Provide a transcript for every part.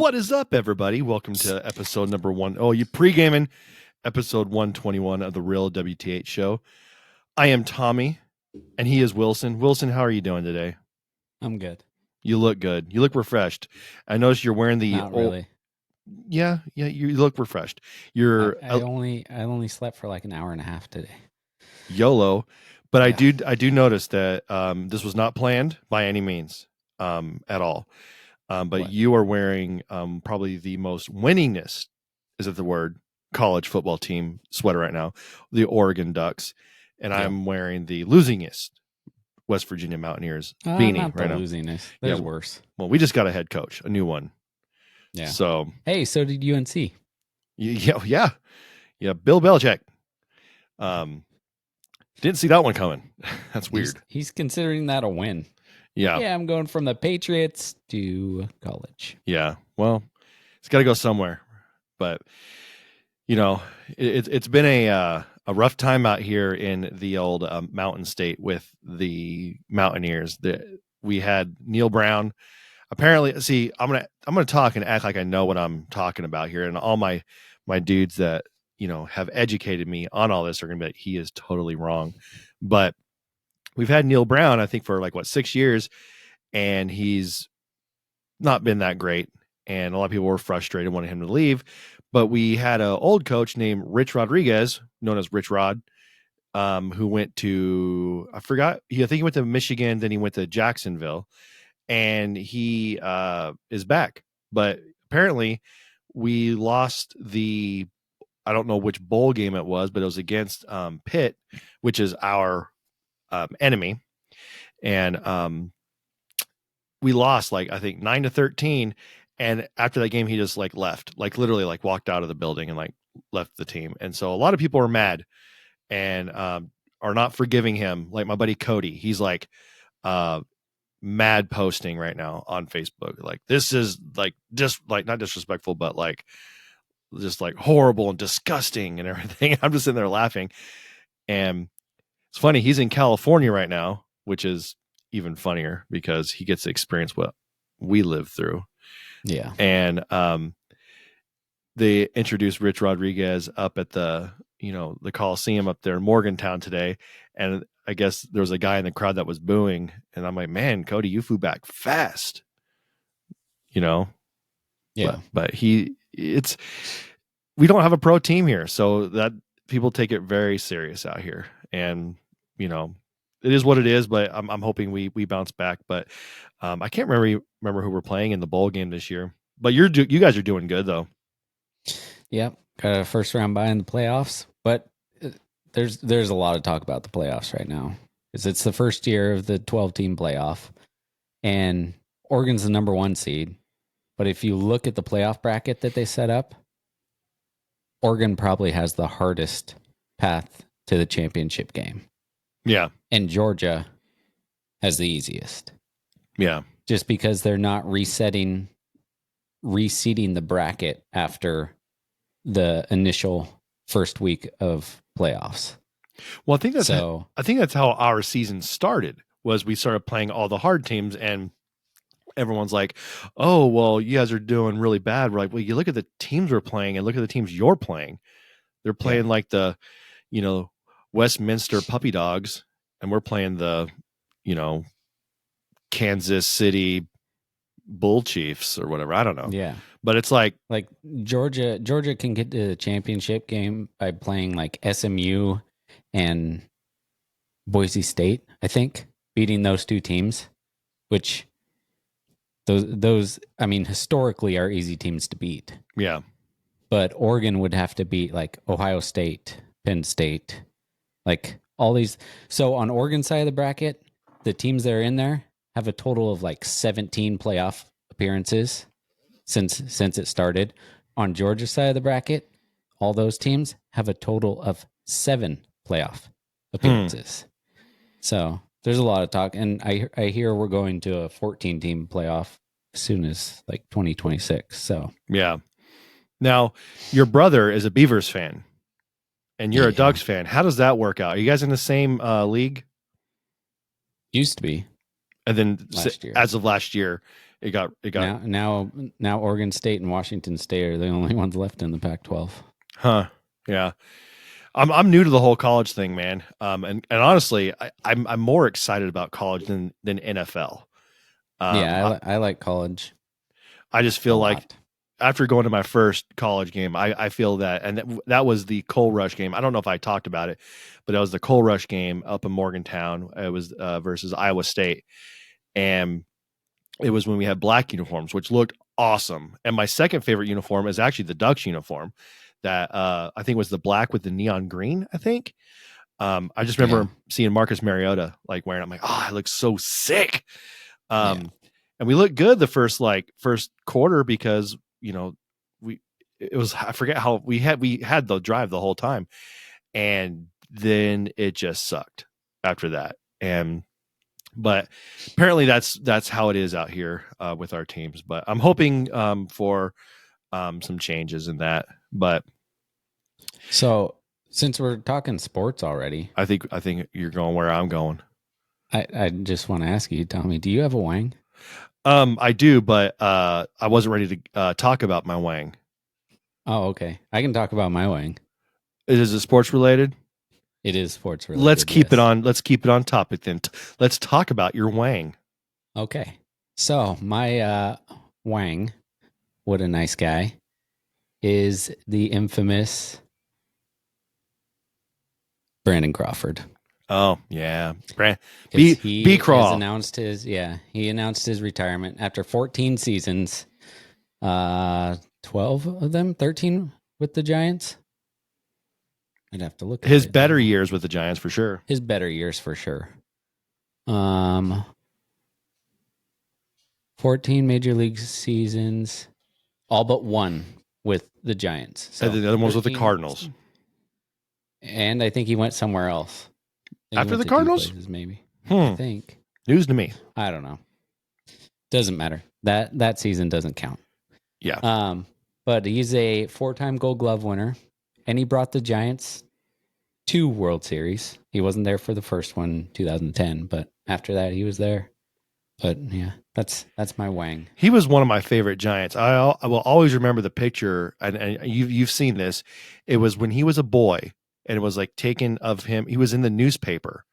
What is up, everybody? Welcome to episode number one. Oh, you pre-gaming episode 121 of the Real WTH show. I am Tommy, and he is Wilson. Wilson, how are you doing today? I'm good. You look good. You look refreshed. I noticed you're wearing the Not really. Yeah, you look refreshed. You're I only slept for like an hour and a half today. YOLO, but Yeah. I do notice that this was not planned by any means at all. But What? you are wearing probably the most winningest, is it the word, college football team sweater right now, the Oregon Ducks, and Yeah. I'm wearing the losingest West Virginia Mountaineers beanie Not the right now. losingest. There's Yeah. worse. Well, we just got a head coach, a new one. Yeah. So Hey, so did UNC. yeah, Bill Belichick. Didn't see that one coming. That's weird. He's considering that a win. Yeah. Yeah, I'm going from the Patriots to college. Yeah. Well, it's got to go somewhere. But you know, it's been a rough time out here in the old Mountain State with the Mountaineers. We had Neil Brown. Apparently, see, I'm gonna talk and act like I know what I'm talking about here, and all my dudes that have educated me on all this are gonna be like, he is totally wrong. But we've had Neil Brown, I think, for 6 years, and he's not been that great. And a lot of people were frustrated, wanting him to leave. But we had an old coach named Rich Rodriguez, known as Rich Rod, who went to, I forgot, I think he went to Michigan, then he went to Jacksonville, and he is back. But apparently we lost I don't know which bowl game it was, but it was against Pitt, which is our enemy. And we lost I think 9-13. And after that game, he just left, literally walked out of the building and left the team. And so a lot of people are mad and are not forgiving him. Like my buddy Cody, he's mad posting right now on Facebook. This is just not disrespectful, but just horrible and disgusting and everything. I'm just sitting there laughing. And it's funny, he's in California right now, which is even funnier because he gets to experience what we live through. Yeah. And they introduced Rich Rodriguez up at the Coliseum up there in Morgantown today. And I guess there was a guy in the crowd that was booing. And I'm like, man, Cody, you flew back fast. Yeah. But we don't have a pro team here. So that people take it very serious out here. And, it is what it is, but I'm hoping we bounce back. But I can't remember who we're playing in the bowl game this year. But you guys are doing good though. Yep, got a first round bye in the playoffs. But there's a lot of talk about the playoffs right now because it's the first year of the 12-team playoff, and Oregon's the number 1 seed. But if you look at the playoff bracket that they set up, Oregon probably has the hardest path to the championship game. Yeah. And Georgia has the easiest. Yeah. Just because they're not reseeding the bracket after the initial first week of playoffs. Well, I think that's how our season started. Was we started playing all the hard teams, and everyone's like, "Oh, well, you guys are doing really bad." We're like, "Well, you look at the teams we're playing, and look at the teams you're playing. They're playing the, Westminster Puppy Dogs, and we're playing the, Kansas City Bull Chiefs or whatever. I don't know. Yeah. But it's like Georgia can get to the championship game by playing SMU and Boise State, I think, beating those two teams, which those historically are easy teams to beat. Yeah. But Oregon would have to beat Ohio State, Penn State, all these. So on Oregon side of the bracket, the teams that are in there have a total of 17 playoff appearances since it started. On Georgia side of the bracket, all those teams have a total of 7 playoff appearances. So there's a lot of talk, and I hear we're going to a 14-team playoff as soon as 2026. So yeah. Now your brother is a Beavers fan, and you're a Ducks fan. How does that work out? Are you guys in the same league? Used to be. And then as of last year, It got Now Oregon State and Washington State are the only ones left in the Pac-12. huh. Yeah. I'm new to the whole college thing, man. And honestly, I'm more excited about college than NFL. Yeah, I, I like college I just a feel like lot. after going to my first college game, I feel that, and that was the Coal Rush game. I don't know if I talked about it, but that was the Coal Rush game up in Morgantown. It was versus Iowa State, and it was when we had black uniforms, which looked awesome. And my second favorite uniform is actually the Ducks uniform, that I think was the black with the neon green. I think. I just Yeah. remember seeing Marcus Mariota like wearing. I'm like, oh, it looks so sick. Yeah. And we looked good the first quarter because we it was, I forget how we had the drive the whole time, and then it just sucked after that. And but apparently that's how it is out here with our teams. But I'm hoping for some changes in that. But So since we're talking sports already, I think you're going where I'm going. I just want to ask you, Tommy, do you have a wang? I do, but I wasn't ready to talk about my wang. Oh, okay. I can talk about my wang. Is it sports related? It is sports Let's related, keep it yes. on. Let's keep it on topic then. Let's talk about your wang. Okay. So my wang, what a nice guy, is the infamous Brandon Crawford. Oh yeah, Because B he has crawl. announced he announced his retirement after 14 seasons, 12 of them, 13 with the Giants. I'd have to look at His it. better years with the Giants for sure. His better years for sure. Um, 14 major league seasons, all but one with the Giants. And So then the other ones with the 13, Cardinals. and I think he went somewhere else. I think he After went the to two Cardinals? places, maybe. I Hmm. think. News to me. I don't know. Doesn't matter. That season doesn't count. Yeah. But he's a 4-time Gold Glove winner, and he brought the Giants 2 World Series. He wasn't there for the first one, 2010, but after that, he was there. But yeah, that's my wang. He was one of my favorite Giants. I will always remember the picture, and you've seen this. It was when he was a boy, and it was like taken of him. He was in the newspaper,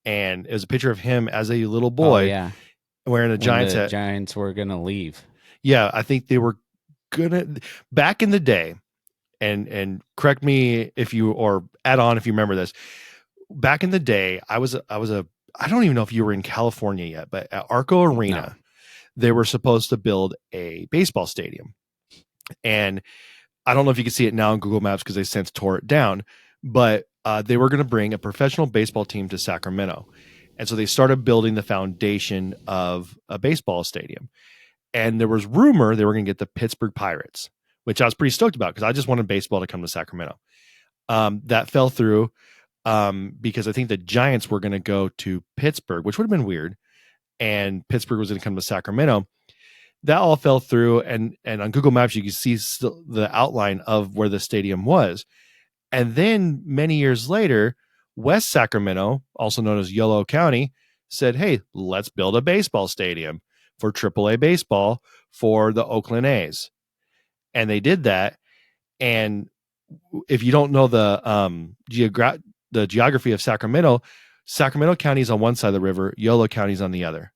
and it was a picture of him as a little Oh boy yeah, wearing a when Giants the hat. Giants were gonna leave. Yeah, I think they were gonna back in the day, and correct me if you, or add on if you remember this. Back in the day, I don't even know if you were in California yet, but at Arco No. Arena, they were supposed to build a baseball stadium. And I don't know if you can see it now on Google Maps because they since tore it down, but they were going to bring a professional baseball team to Sacramento. And so they started building the foundation of a baseball stadium. And there was rumor they were going to get the Pittsburgh Pirates, which I was pretty stoked about because I just wanted baseball to come to Sacramento. That fell through because I think the Giants were going to go to Pittsburgh, which would have been weird. And Pittsburgh was going to come to Sacramento. That all fell through. And on Google Maps, you can see the outline of where the stadium was. And then many years later, West Sacramento, also known as Yolo County, said, hey, let's build a baseball stadium for AAA baseball for the Oakland A's. And they did that. And if you don't know the geography of Sacramento, Sacramento County is on one side of the river, Yolo County is on the other.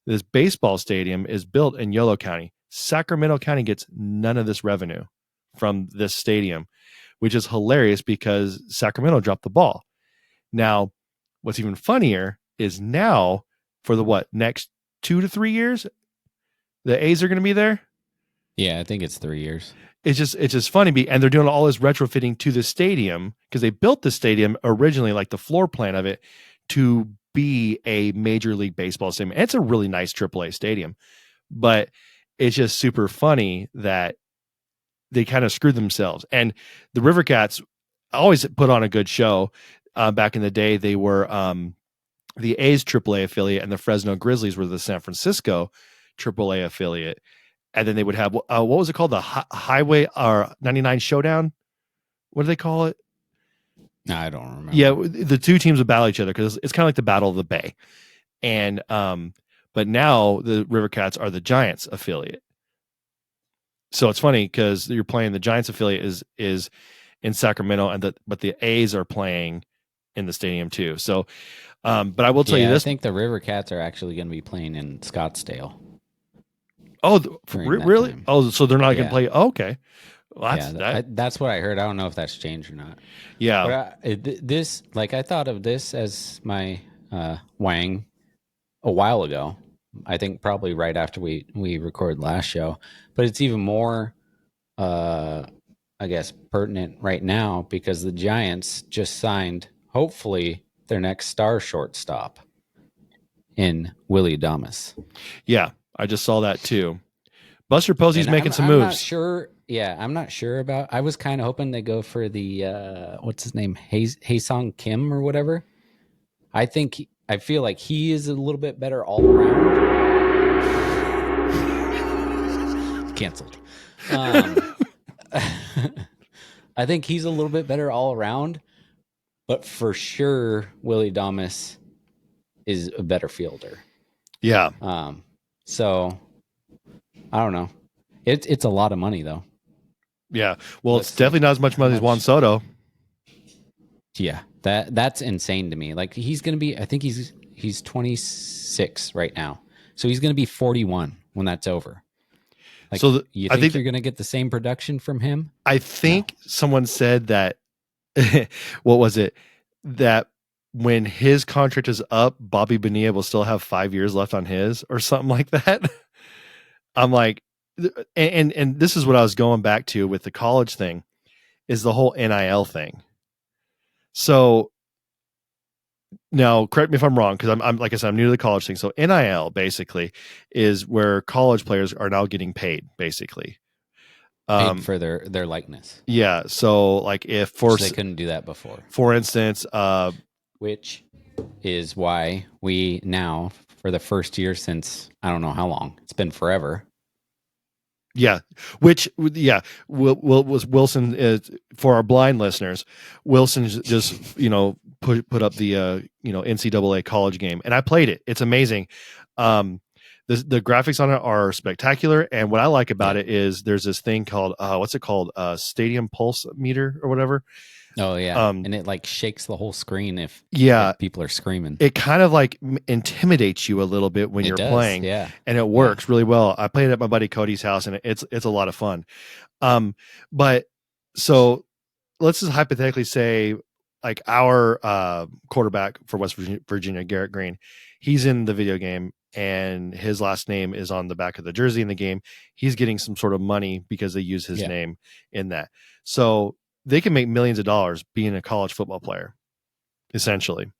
This baseball stadium is built in Yolo County. Sacramento County gets none of this revenue from this stadium, which is hilarious because Sacramento dropped the ball. Now, what's even funnier is now for the next 2 to 3 years, the A's are going to be there. Yeah, I think it's 3 years. It's just funny, and they're doing all this retrofitting to the stadium because they built the stadium originally, like the floor plan of it, to be a Major League Baseball stadium. And it's a really nice AAA stadium, but it's just super funny that they kind of screwed themselves. And the River Cats always put on a good show. Back in the day, they were the A's AAA affiliate, and the Fresno Grizzlies were the San Francisco AAA affiliate. And then they would have what was it called? The Highway or 99 Showdown? What do they call it? I don't remember. Yeah, the two teams would battle each other because it's kind of like the Battle of the Bay. And but now the River Cats are the Giants affiliate. So it's funny because you're playing the Giants affiliate is in Sacramento, but the A's are playing in the stadium too. So, but I will tell you I this: think the River Cats are actually going to be playing in Scottsdale. Really? Time. Oh, so they're not going to play? Oh, okay. Well, that's what I heard. I don't know if that's changed or not. Yeah. But this, like, I thought of this as my W.A.N.G a while ago. I think probably right after we recorded last show. But it's even more, I guess, pertinent right now because the Giants just signed, hopefully, their next star shortstop in Willie Adames. Yeah, I just saw that too. Buster Posey's making some I'm moves. Not sure. Yeah, I'm not sure about. I was kind of hoping they go for the what's his name, Haesung Kim or whatever. I feel like he is a little bit better all around. Canceled. I think he's a little bit better all around, but for sure, Willie Adames is a better fielder. Yeah. So I don't know. It's a lot of money though. Yeah. Well, it's definitely not as much money as Juan Soto. Yeah, that's insane to me. Like he's going to be, I think he's 26 right now, so he's going to be 41 when that's over. Like, so you think you're going to get the same production from him? I think someone said that. What was it? That when his contract is up, Bobby Bonilla will still have 5 years left on his, or something like that. I'm like, and this is what I was going back to with the college thing, is the whole NIL thing. So now, correct me if I'm wrong, because I'm like I said, I'm new to the college thing. So NIL basically is where college players are now getting paid, basically. Paid for their likeness. Yeah. So like if they couldn't do that before. For instance, which is why we now, for the first year since I don't know how long, it's been forever. Yeah, was Wilson is, for our blind listeners, Wilson just put up the NCAA college game, and I played it. It's amazing. The graphics on it are spectacular, and what I like about it is there's this thing called what's it called, Stadium Pulse Meter or whatever. Oh yeah, and it like shakes the whole screen if people are screaming. It kind of like intimidates you a little bit when you're playing, and it works really well. I played it at my buddy Cody's house, and it's a lot of fun. But so let's just hypothetically say, like our quarterback for West Virginia, Garrett Green, he's in the video game, and his last name is on the back of the jersey in the game. He's getting some sort of money because they use his name in that. So they can make millions of dollars being a college football player, essentially.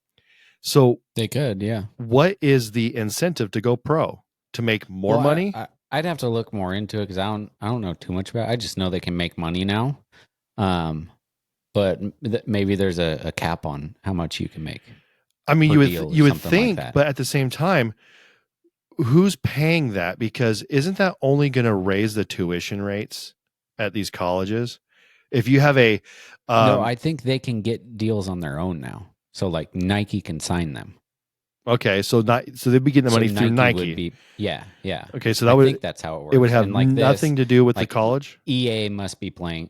So they could, yeah. What is the incentive to go pro? To make more money? I'd have to look more into it because I don't know too much about it. I just know they can make money now. But maybe there's a cap on how much you can make. I mean, you would think, like, but at the same time, who's paying that? Because isn't that only going to raise the tuition rates at these colleges? If you have a no, I think they can get deals on their own now. So like Nike can sign them. Okay, so they'd be getting the money through Nike. Yeah. Okay, so I think that's how it works. It would have like nothing to do with the college. EA must be paying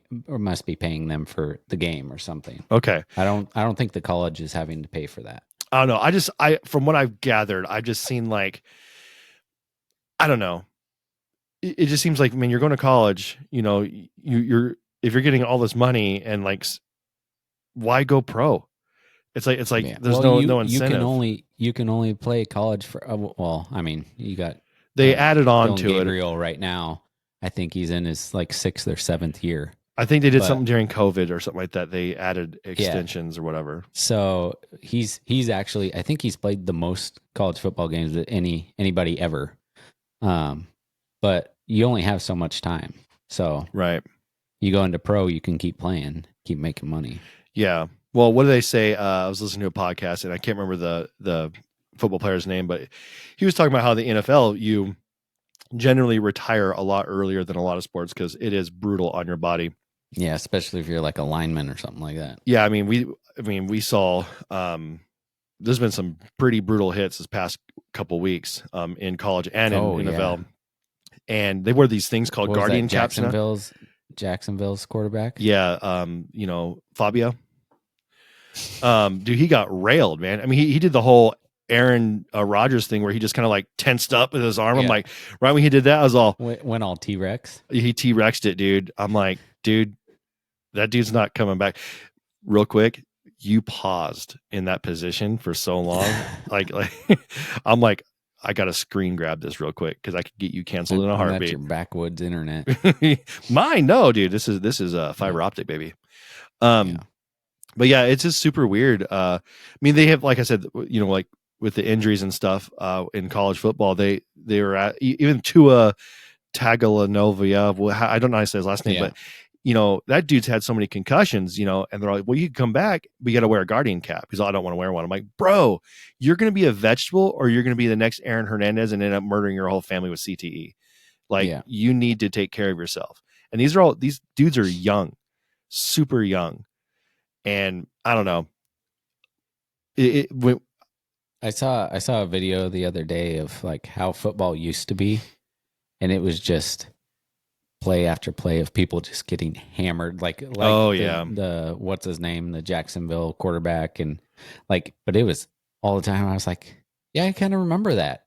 them for the game or something. Okay, I don't think the college is having to pay for that. I don't know. I from what I've gathered, I've just seen like, I don't know. It just seems like, I mean, you're going to college, you're if you're getting all this money, and like, why go pro? It's like there's no incentive. You can only play college for I mean, you got they added on to Gabriel right now. I think he's in his like 6th or 7th year. I think they did something during COVID or something like that. They added extensions or whatever. So he's actually, I think he's played the most college football games that anybody ever. But you only have so much time. So right, you go into pro, you can keep playing, keep making money. Yeah. Well, what do they say? I was listening to a podcast, and I can't remember the football player's name, but he was talking about how the NFL, you generally retire a lot earlier than a lot of sports because it is brutal on your body. Yeah, especially if you're like a lineman or something like that. Yeah, I mean we saw there's been some pretty brutal hits this past couple weeks in college and in Oh yeah. NFL. And they wear these things called What was that? Guardian caps now. Jacksonville's quarterback. Yeah, Fabio. Dude, he got railed, man. I mean, he did the whole Aaron Rodgers thing where he just kind of like tensed up with his arm. I'm Yeah. like, right when he did that, I was all, Went all T-Rex. he T-Rexed it, dude. I'm like, dude, that dude's not coming back. Real quick, you paused in that position for so long. like I'm like, I gotta screen grab this real quick because I could get you canceled in a And that's heartbeat. your backwoods internet. Mine, no, dude. This is a fiber optic, baby. But yeah, it's just super weird. I mean, they have, like I said, like with the injuries and stuff in college football, they were at even Tua Tagovailoa. I don't know how to say his last name, but that dude's had so many concussions, and they're like, well, you can come back, but you got to wear a Guardian cap. He's like, I don't want to wear one. I'm like, bro, you're going to be a vegetable or you're going to be the next Aaron Hernandez and end up murdering your whole family with CTE. Like, you need to take care of yourself. And these dudes are young, super young. And I don't know. I saw a video the other day of like how football used to be, and it was just play after play of people just getting hammered. Like the what's his name, the Jacksonville quarterback, and but it was all the time. I was like, yeah, I kind of remember that.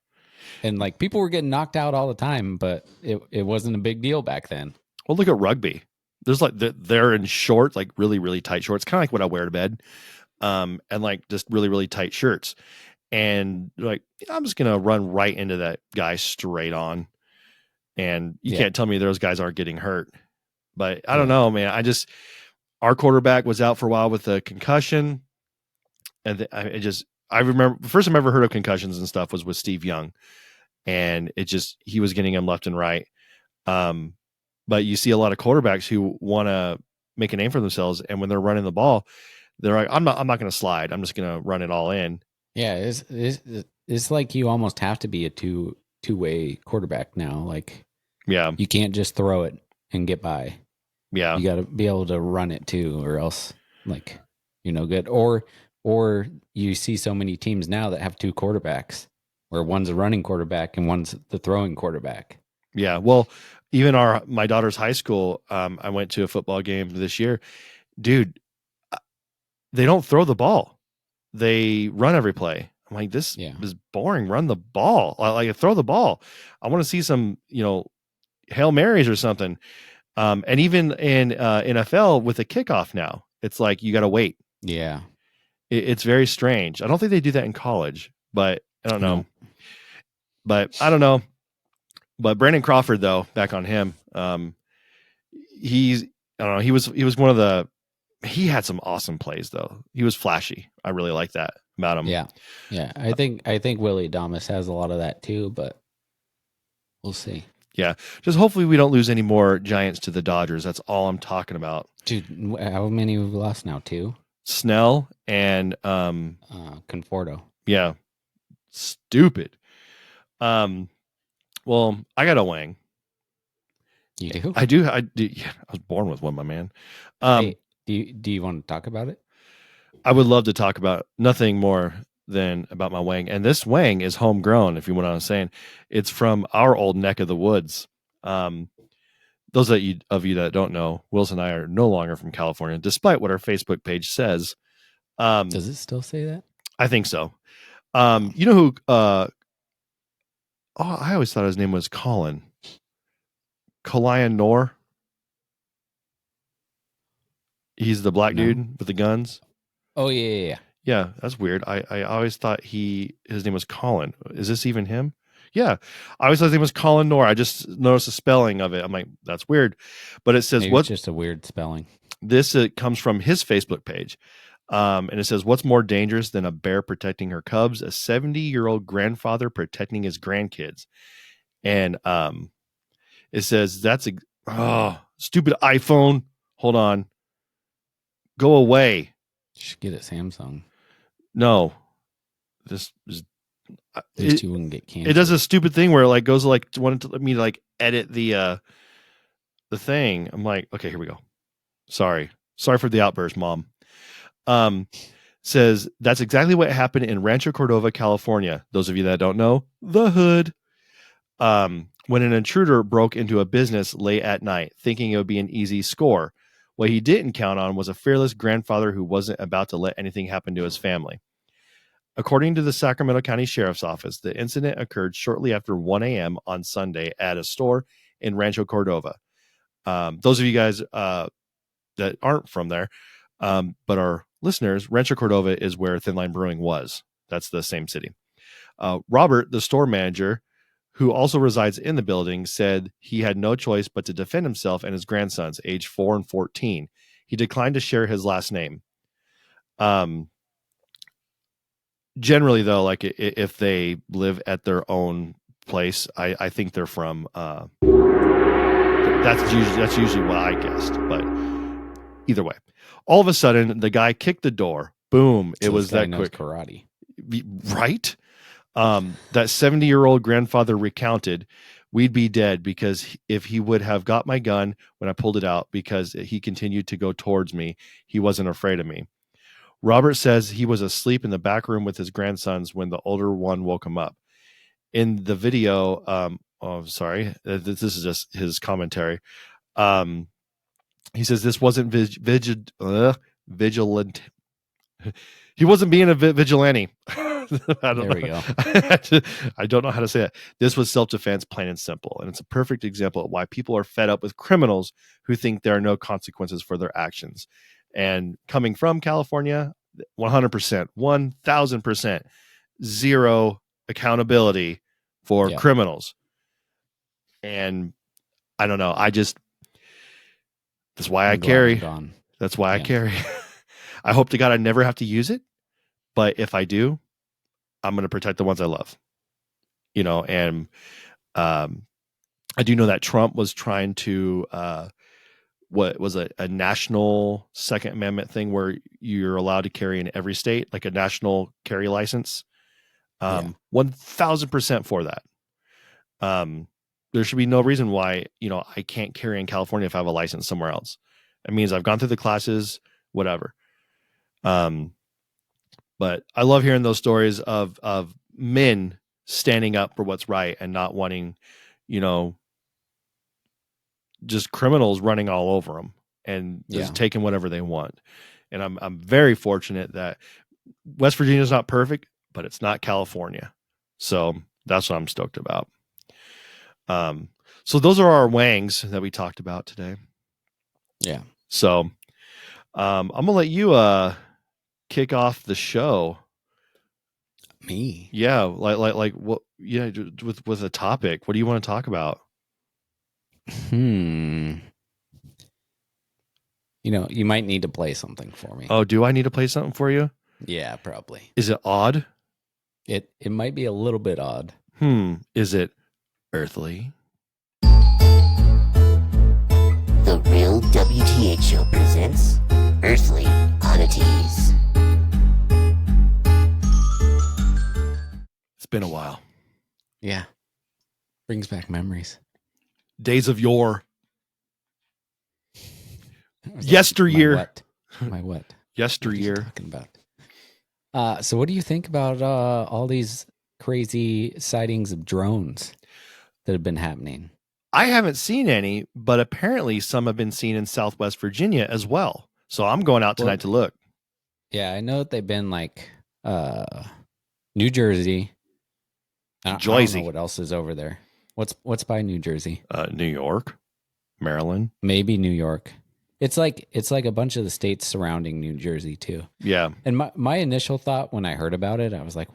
And like people were getting knocked out all the time, but it wasn't a big deal back then. Well, look at rugby. There's like they're in shorts, like really, really tight shorts, kind of like what I wear to bed, and like just really, really tight shirts. And like, I'm just gonna run right into that guy straight on, and you can't tell me those guys aren't getting hurt. But I don't know, man. Our quarterback was out for a while with a concussion, and I remember the first time I ever heard of concussions and stuff was with Steve Young, and he was getting them left and right. But you see a lot of quarterbacks who want to make a name for themselves, and when they're running the ball, they're like, I'm not going to slide. I'm just going to run it all in. Yeah, it's like you almost have to be a two-way quarterback now. Like, you can't just throw it and get by. Yeah, you got to be able to run it too, or else, like, good. Or you see so many teams now that have two quarterbacks, where one's a running quarterback and one's the throwing quarterback. Yeah, well, even my daughter's high school, I went to a football game this year. Dude, they don't throw the ball. They run every play. I'm like, this is boring. Run the ball. Like, throw the ball. I want to see some, Hail Marys or something. And even in NFL with a kickoff now, it's like you got to wait. Yeah. It's very strange. I don't think they do that in college, but I don't know. But I don't know. But Brandon Crawford, though, back on him, I don't know. He was one of the. He had some awesome plays, though. He was flashy. I really like that about him. Yeah. I think Willie Adames has a lot of that too, but we'll see. Yeah, just hopefully we don't lose any more Giants to the Dodgers. That's all I'm talking about. Dude, how many have we lost now? 2? Snell and Conforto. Yeah, stupid. Well, I got a Wang. You do? I do. Yeah, I was born with one, my man. Hey, do you want to talk about it? I would love to talk about nothing more than about my Wang. And this Wang is homegrown, if you want what I'm saying. It's from our old neck of the woods. Those of you that don't know, Wilson and I are no longer from California, despite what our Facebook page says. Does it still say that? I think so. You know who? I always thought his name was Colin. Kalian Noor. He's the black dude with the guns. Oh yeah. Yeah, that's weird. I always thought his name was Colin. Is this even him? Yeah. I always thought his name was Colin Noor. I just noticed the spelling of it. I'm like, that's weird. But it says Maybe it's just a weird spelling. This comes from his Facebook page. And it says, what's more dangerous than a bear protecting her cubs? A 70-year-old grandfather protecting his grandkids. And it says, that's stupid iPhone. Hold on. Go away. You should get it Samsung. No. This is at least you wouldn't get canceled. It does a stupid thing where it like goes like wanted to let me like edit the thing. I'm like, okay, here we go. Sorry for the outburst, Mom. says that's exactly what happened in Rancho Cordova, California. Those of you that don't know, the hood. When an intruder broke into a business late at night, thinking it would be an easy score. What he didn't count on was a fearless grandfather who wasn't about to let anything happen to his family. According to the Sacramento County Sheriff's Office, the incident occurred shortly after 1 a.m. on Sunday at a store in Rancho Cordova. Those of you guys that aren't from there, but are listeners, Rancho Cordova is where Thin Line Brewing was. That's the same city. Robert, the store manager, who also resides in the building, said he had no choice but to defend himself and his grandsons, aged 4 and 14. He declined to share his last name. Generally, though, like if they live at their own place, I think they're from. That's usually what I guessed, but either way, all of a sudden the guy kicked the door. Boom! So it was that quick. Karate, right? That 70-year-old grandfather recounted, "We'd be dead because if he would have got my gun when I pulled it out, because he continued to go towards me, he wasn't afraid of me." Robert says he was asleep in the back room with his grandsons when the older one woke him up. In the video, this is just his commentary. He says this wasn't vigilant. He wasn't being a vigilante. There we go. I don't know how to say that. This was self-defense, plain and simple. And it's a perfect example of why people are fed up with criminals who think there are no consequences for their actions. And coming from California, 100%, 1000%, zero accountability for criminals. And I don't know. That's why I carry. That's why I carry. I hope to God I never have to use it. But if I do, I'm going to protect the ones I love. And I do know that Trump was trying to, what was a national Second Amendment thing where you're allowed to carry in every state, like a national carry license. 1000% for that. There should be no reason why, I can't carry in California if I have a license somewhere else. It means I've gone through the classes, whatever. But I love hearing those stories of men standing up for what's right and not wanting, just criminals running all over them and just taking whatever they want. And I'm very fortunate that West Virginia is not perfect, but it's not California. So that's what I'm stoked about. So those are our wangs that we talked about today. Yeah. So I'm gonna let you kick off the show. Me? Yeah, like what? Yeah, with a topic. What do you want to talk about? You might need to play something for me. Oh, do I need to play something for you? Yeah, probably. Is it odd? It might be a little bit odd. Is it earthly? The Real WTH Show presents Earthly Oddities. It's been a while. Yeah. Brings back memories. Days of yore. Yesteryear. My what? Yesteryear. What are you talking about? So what do you think about all these crazy sightings of drones that have been happening? I haven't seen any, but apparently some have been seen in Southwest Virginia as well. So I'm going out tonight to look. Yeah, I know that they've been like New Jersey. I don't know what else is over there. What's by New Jersey? New York, Maryland, maybe New York. It's like a bunch of the states surrounding New Jersey too. Yeah. And my initial thought when I heard about it, I was like,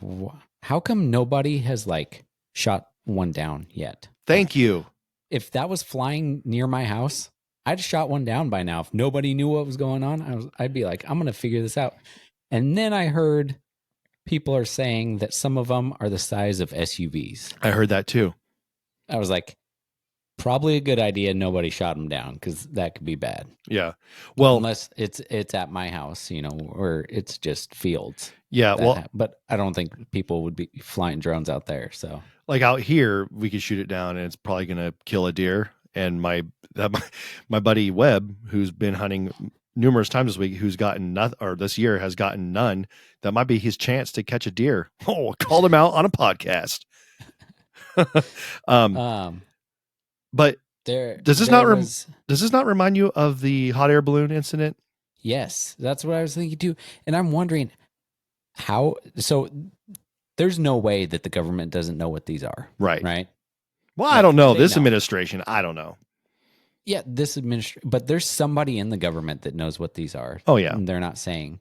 how come nobody has like shot one down yet? Thank you. If that was flying near my house, I'd shot one down by now. If nobody knew what was going on, I'd be like, I'm going to figure this out. And then I heard people are saying that some of them are the size of SUVs. I heard that too. I was like, probably a good idea. Nobody shot them down because that could be bad. Yeah. Well, unless it's at my house, or it's just fields. Yeah. But I don't think people would be flying drones out there. So like out here, we could shoot it down and it's probably going to kill a deer. And my buddy Webb, who's been hunting numerous times this week who's gotten nothing, or this year has gotten none. That might be his chance to catch a deer. Oh, called him out on a podcast. But does this not remind you of the hot air balloon incident? Yes, that's what I was thinking too. And I'm wondering how. So there's no way that the government doesn't know what these are. Right. Right. Well, I don't know. This administration, I don't know. Yeah, this administration, but there's somebody in the government that knows what these are. Oh, yeah. And they're not saying.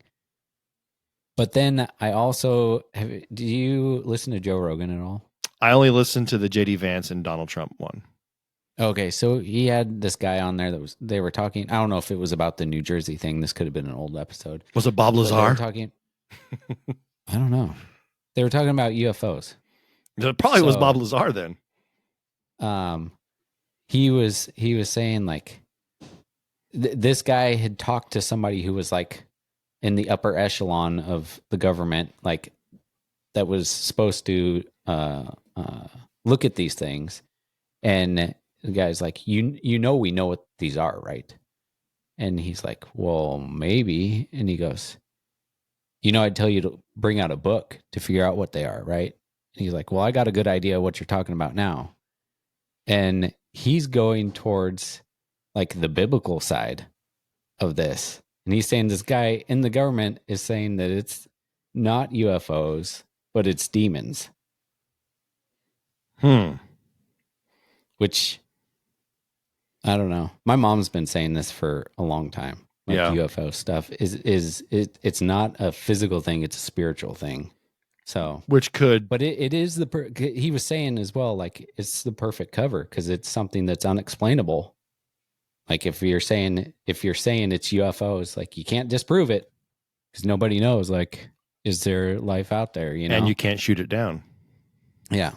But then I also do you listen to Joe Rogan at all? I only listened to the JD Vance and Donald Trump one. Okay, so he had this guy on there they were talking. I don't know if it was about the New Jersey thing. This could have been an old episode. Was it Bob Lazar? They were talking. I don't know. They were talking about UFOs. It probably was Bob Lazar then. He was saying like this guy had talked to somebody who was like in the upper echelon of the government, like that was supposed to look at these things, and the guy's like, we know what these are, right? And he's like, well, maybe. And he goes, I'd tell you to bring out a book to figure out what they are, right? And he's like, well, I got a good idea of what you're talking about now. And he's going towards like the biblical side of this. And he's saying this guy in the government is saying that it's not UFOs, but it's demons. Which, I don't know. My mom's been saying this for a long time. Like UFO stuff it's not a physical thing, it's a spiritual thing. So, but it is he was saying as well, like it's the perfect cover because it's something that's unexplainable. Like if you're saying it's UFOs, like you can't disprove it because nobody knows. Like, is there life out there? And you can't shoot it down. Yeah.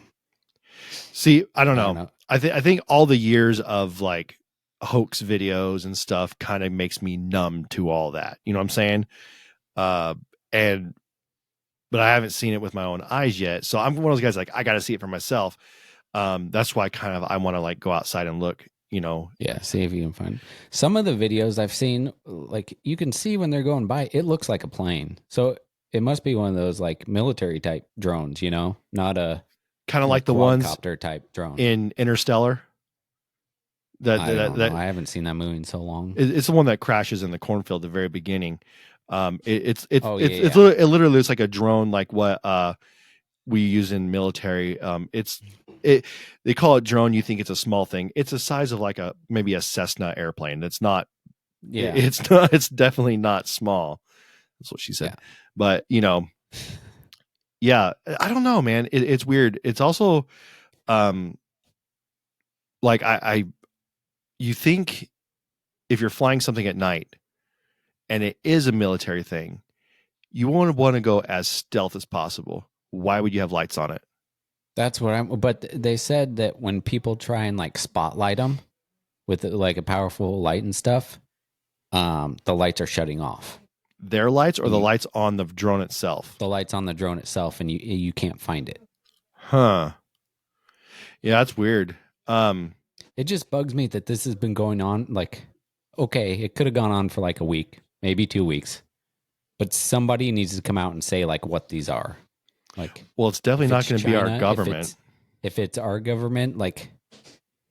See, I don't know. I think all the years of like hoax videos and stuff kind of makes me numb to all that. You know what I'm saying? But I haven't seen it with my own eyes yet. So I'm one of those guys like I got to see it for myself. That's why I want to like go outside and look. Yeah, see if you can find some of the videos I've seen. Like you can see when they're going by, it looks like a plane. So it must be one of those like military type drones. Not a kind of like the ones quadcopter type drone in Interstellar. I haven't seen that movie in so long. It's the one that crashes in the cornfield at the very beginning. It literally looks like a drone, like what we use in military. They call it drone. You think it's a small thing. It's the size of like maybe a Cessna airplane. That's not. Yeah, it's not. It's definitely not small. That's what she said. Yeah. But yeah, I don't know, man. It's weird. It's also, like you think if you're flying something at night and it is a military thing, you won't want to go as stealth as possible. Why would you have lights on it? That's what but they said that when people try and like spotlight them with like a powerful light and stuff, the lights are shutting off. Their lights or the lights on the drone itself? The lights on the drone itself, and you can't find it. Huh. Yeah, that's weird. It just bugs me that this has been going on. Like, okay, it could have gone on for like a week, maybe 2 weeks, but somebody needs to come out and say like what these are. Like, well, it's definitely not going to be our government. If it's our government, like,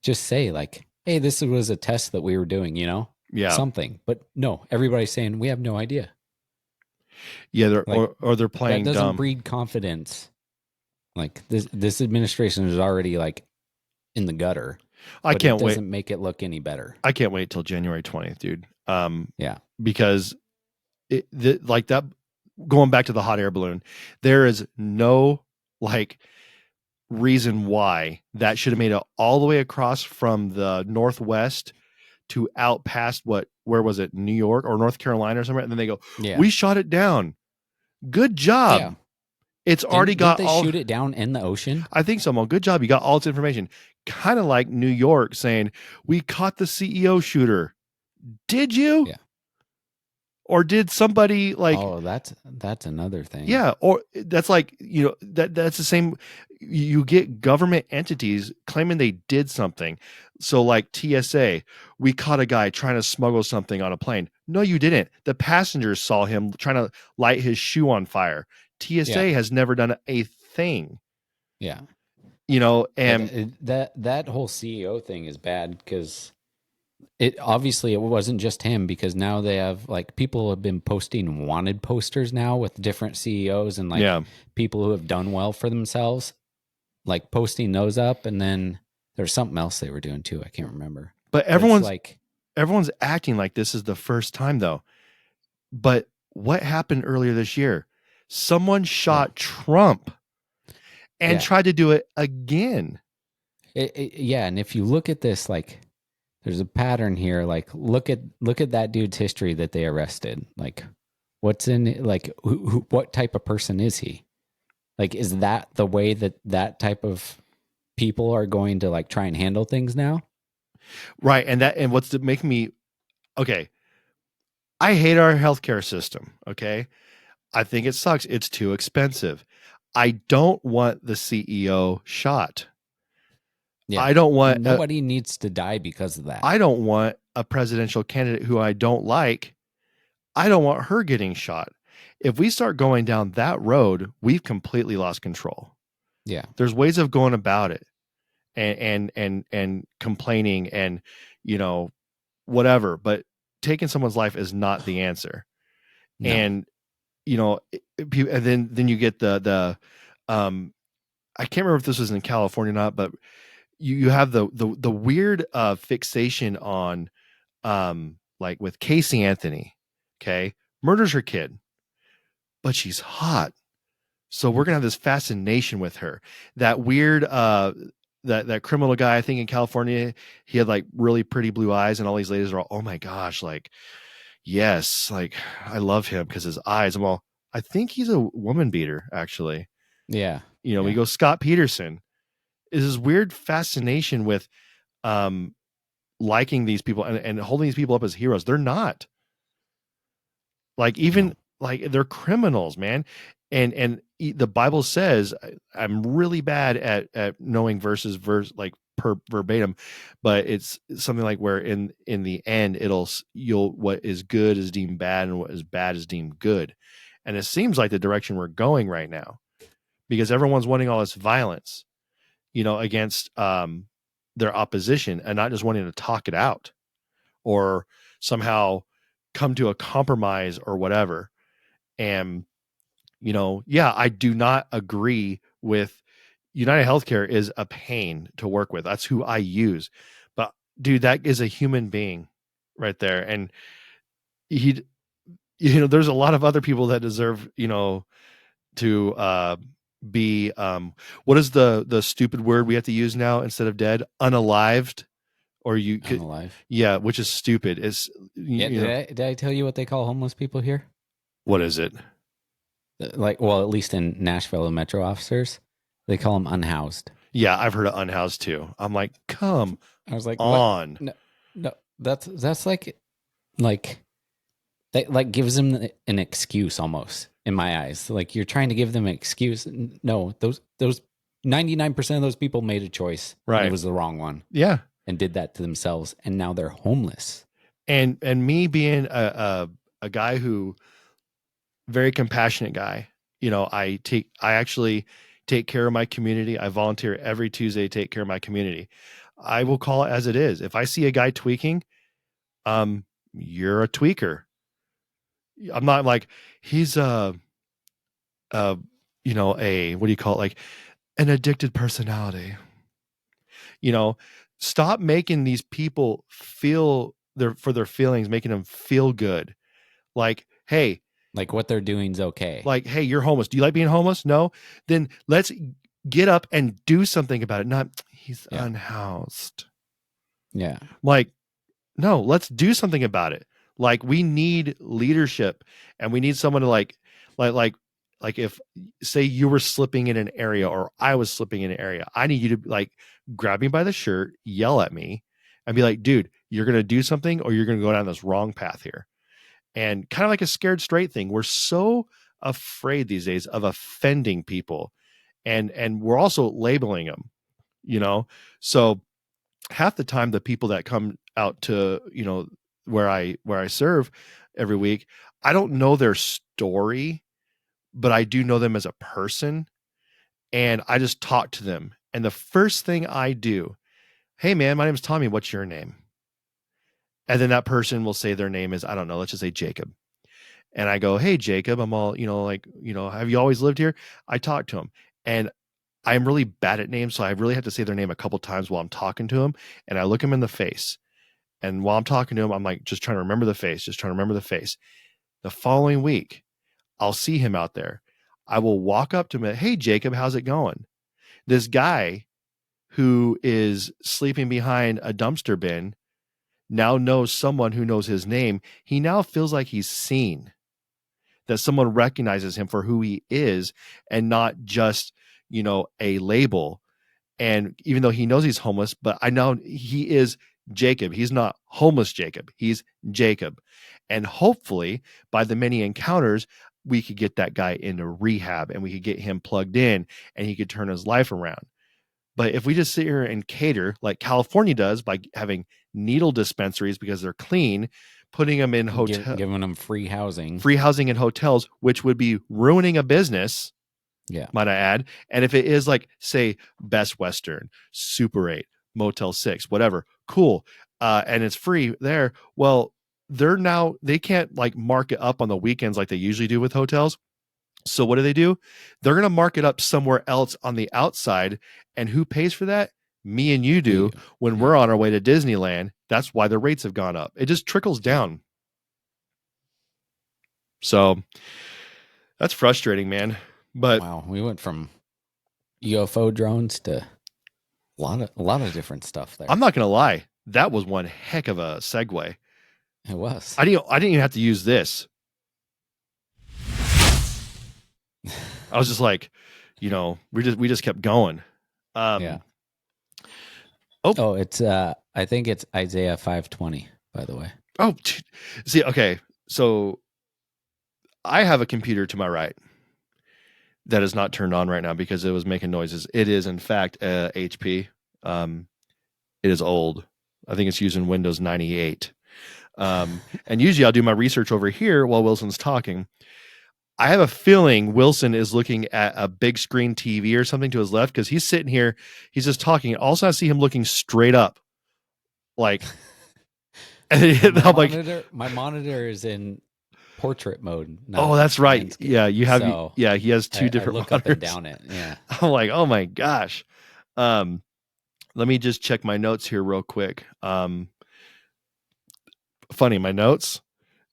just say like, hey, this was a test that we were doing, Yeah. Something. But no, everybody's saying we have no idea. Yeah, they're playing that doesn't dumb. breed confidence. Like this administration is already like in the gutter. I can't wait. It doesn't make it look any better. I can't wait till January 20th, dude. Yeah, because like that. Going back to the hot air balloon, there is no like reason why that should have made it all the way across from the Northwest to out past where was it, New York or North Carolina or somewhere, and then they go, we shot it down. Good job. Yeah. It's already got didn't they shoot it down in the ocean? I think so, Mo. Good job. You got all its information. Kind of like New York saying, we caught the CEO shooter. Did you? Yeah. Or did somebody like? Oh, that's another thing. Yeah, or that's like that's the same. You get government entities claiming they did something. So like TSA, we caught a guy trying to smuggle something on a plane. No, you didn't. The passengers saw him trying to light his shoe on fire. TSA Yeah. has never done a thing, Yeah. and That whole CEO thing is bad because it obviously it wasn't just him, because now they have like people have been posting wanted posters now with different CEOs and like yeah. people who have done well for themselves, like posting those up. And then there's something else they were doing too. I can't remember. But But it's like, everyone's acting like this is the first time though. But what happened earlier this year? Someone shot Trump and Yeah. tried to do it again. yeah. And if you look at this, like there's a pattern here. Like look at that dude's history that they arrested. Like what's in it? Like what type of person is he? Like, is that the way that type of people are going to like try and handle things now? Right. And what's making me okay. I hate our healthcare system. Okay. I think it sucks. It's too expensive. I don't want the CEO shot. Yeah. I don't want nobody needs to die because of that. I don't want a presidential candidate who I don't like. I don't want her getting shot. If we start going down that road, we've completely lost control. Yeah. There's ways of going about it and complaining and, whatever, but taking someone's life is not the answer. No. And, and then you get the I can't remember if this was in California or not, but you have the weird fixation on like with Casey Anthony, okay, murders her kid, but she's hot, so we're gonna have this fascination with her. That weird that criminal guy, I think in California, he had like really pretty blue eyes, and all these ladies are all, oh my gosh, like yes, like I love him because his eyes. Well, I think he's a woman beater actually. Yeah. We go Scott Peterson. Is this weird fascination with liking these people and holding these people up as heroes. They're not. Like even like they're criminals, man. And the Bible says, I'm really bad at knowing verse like verbatim, but it's something like where in the end what is good is deemed bad and what is bad is deemed good. And it seems like the direction we're going right now, because everyone's wanting all this violence, against their opposition and not just wanting to talk it out or somehow come to a compromise or whatever. And, I do not agree with United Healthcare is a pain to work with. That's who I use. But dude, that is a human being right there. And there's a lot of other people that deserve, to be what is the stupid word we have to use now instead of dead? Unalived, or you could, alive. yeah, which is stupid. Is did I tell you what they call homeless people here? What is it? Like, well, at least in Nashville, the Metro officers, they call them unhoused. Yeah, I've heard of unhoused too. I'm like, come I was like, on. What? No, that's like that like gives them an excuse almost in my eyes. Like you're trying to give them an excuse. No, those 99% of those people made a choice. Right. And it was the wrong one. Yeah. And did that to themselves. And now they're homeless. And me being a guy who very compassionate guy, I actually take care of my community. I volunteer every Tuesday to take care of my community. I will call it as it is. If I see a guy tweaking, you're a tweaker. I'm not like he's a what do you call it? Like an addicted personality. Stop making these people feel for their feelings, making them feel good. Like, hey, like what they're doing is okay. Like, hey, you're homeless. Do you like being homeless? No. Then let's get up and do something about it. Not he's unhoused. Yeah. Like, no, let's do something about it. Like we need leadership, and we need someone to like if say you were slipping in an area or I was slipping in an area, I need you to like grab me by the shirt, yell at me, and be like, dude, you're going to do something or you're going to go down this wrong path here. And kind of like a scared straight thing. We're so afraid these days of offending people, and we're also labeling them, so half the time the people that come out to, where I serve, every week. I don't know their story, but I do know them as a person. And I just talk to them. And the first thing I do, hey man, my name's Tommy. What's your name? And then that person will say their name is, I don't know, let's just say Jacob. And I go, hey, Jacob, I'm all, have you always lived here? I talk to him. And I'm really bad at names. So I really have to say their name a couple times while I'm talking to him. And I look him in the face. And while I'm talking to him, I'm like, just trying to remember the face, The following week, I'll see him out there. I will walk up to him and, hey, Jacob, how's it going? This guy who is sleeping behind a dumpster bin now knows someone who knows his name. He now feels like he's seen, that someone recognizes him for who he is and not just, a label. And even though he knows he's homeless, but I know he is Jacob. He's not homeless Jacob. He's Jacob. And hopefully by the many encounters, we could get that guy into rehab and we could get him plugged in and he could turn his life around. But if we just sit here and cater like California does by having needle dispensaries because they're clean, putting them in hotels, giving them free housing in hotels, which would be ruining a business. Yeah. Might I add? And if it is like, say, Best Western, Super 8, Motel 6, whatever, cool. And it's free there. Well, they can't like mark it up on the weekends like they usually do with hotels. So what do? They're going to mark it up somewhere else on the outside. And who pays for that? Me and you do when we're on our way to Disneyland. That's why the rates have gone up. It just trickles down. So that's frustrating, man. But wow, we went from UFO drones to a lot of different stuff there. I'm not going to lie. That was one heck of a segue. It was. I didn't even have to use this. I was just like, we just kept going. Yeah. It's I think it's Isaiah 5:20, by the way. Oh, see, okay. So I have a computer to my right that is not turned on right now because it was making noises. It is in fact HP. It is old. I think it's using Windows 98. And usually I'll do my research over here while Wilson's talking. I have a feeling Wilson is looking at a big screen TV or something to his left because he's sitting here. He's just talking. Also, I see him looking straight up, like. And my monitor is in portrait mode. Oh, that's right. Landscape. Yeah, you have. So yeah, he has two different. I look monitors. up and down it. Yeah. I'm like, oh my gosh. Let me just check my notes here real quick. Funny, my notes.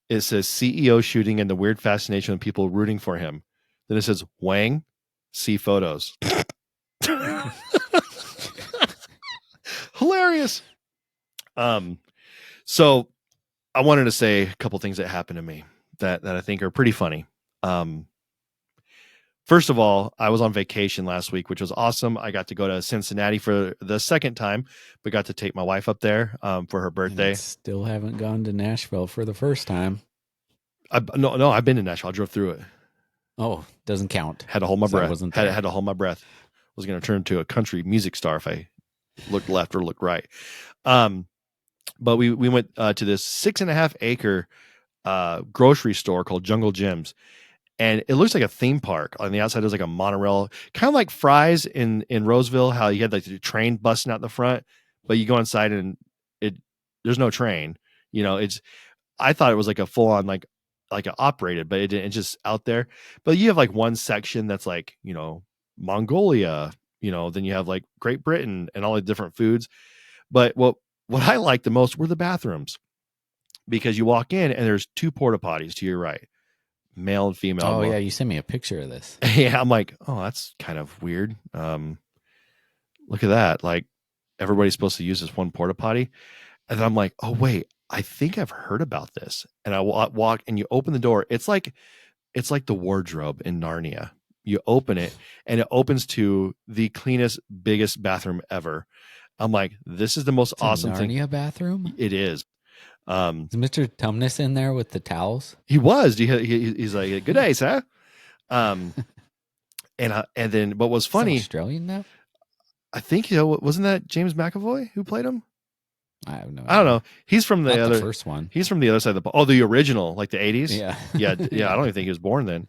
It says CEO shooting and the weird fascination of people rooting for him. Then it says Wang, see photos. Hilarious. So I wanted to say a couple things that happened to me that I think are pretty funny. First of all, I was on vacation last week, which was awesome. I got to go to Cincinnati for the second time, but got to take my wife up there for her birthday. Still haven't gone to Nashville for the first time. No, I've been to Nashville. I drove through it. Oh, doesn't count. Had to hold my breath. Had to hold my breath. Was going to turn into a country music star if I looked left or looked right. But we went to this 6.5 acre grocery store called Jungle Gyms. And it looks like a theme park. On the outside, there's like a monorail, kind of like Fry's in Roseville, how you had like the train busting out the front, but you go inside and there's no train. I thought it was like a full on like a operated, but it's just out there. But you have like one section that's like, Mongolia, then you have like Great Britain and all the different foods. But what I liked the most were the bathrooms, because you walk in and there's 2 porta potties to your right. Male and female. Oh yeah, you sent me a picture of this. Yeah, I'm like, oh, that's kind of weird. Look at that. Like, everybody's supposed to use this one porta potty, and then I'm like, oh wait, I think I've heard about this. And I walk, and you open the door. It's like the wardrobe in Narnia. You open it, and it opens to the cleanest, biggest bathroom ever. I'm like, this is the most awesome thing. Narnia bathroom. It is. Is Mr. Tumnus in there with the towels? He was. He's like, good day, sir. And then what was funny? Australian now? I think wasn't that James McAvoy who played him? I have no I don't idea. know. He's from the Not other. the first one. He's from the other side of the. Oh, the original, like the 80s. Yeah. Yeah. I don't even think he was born then.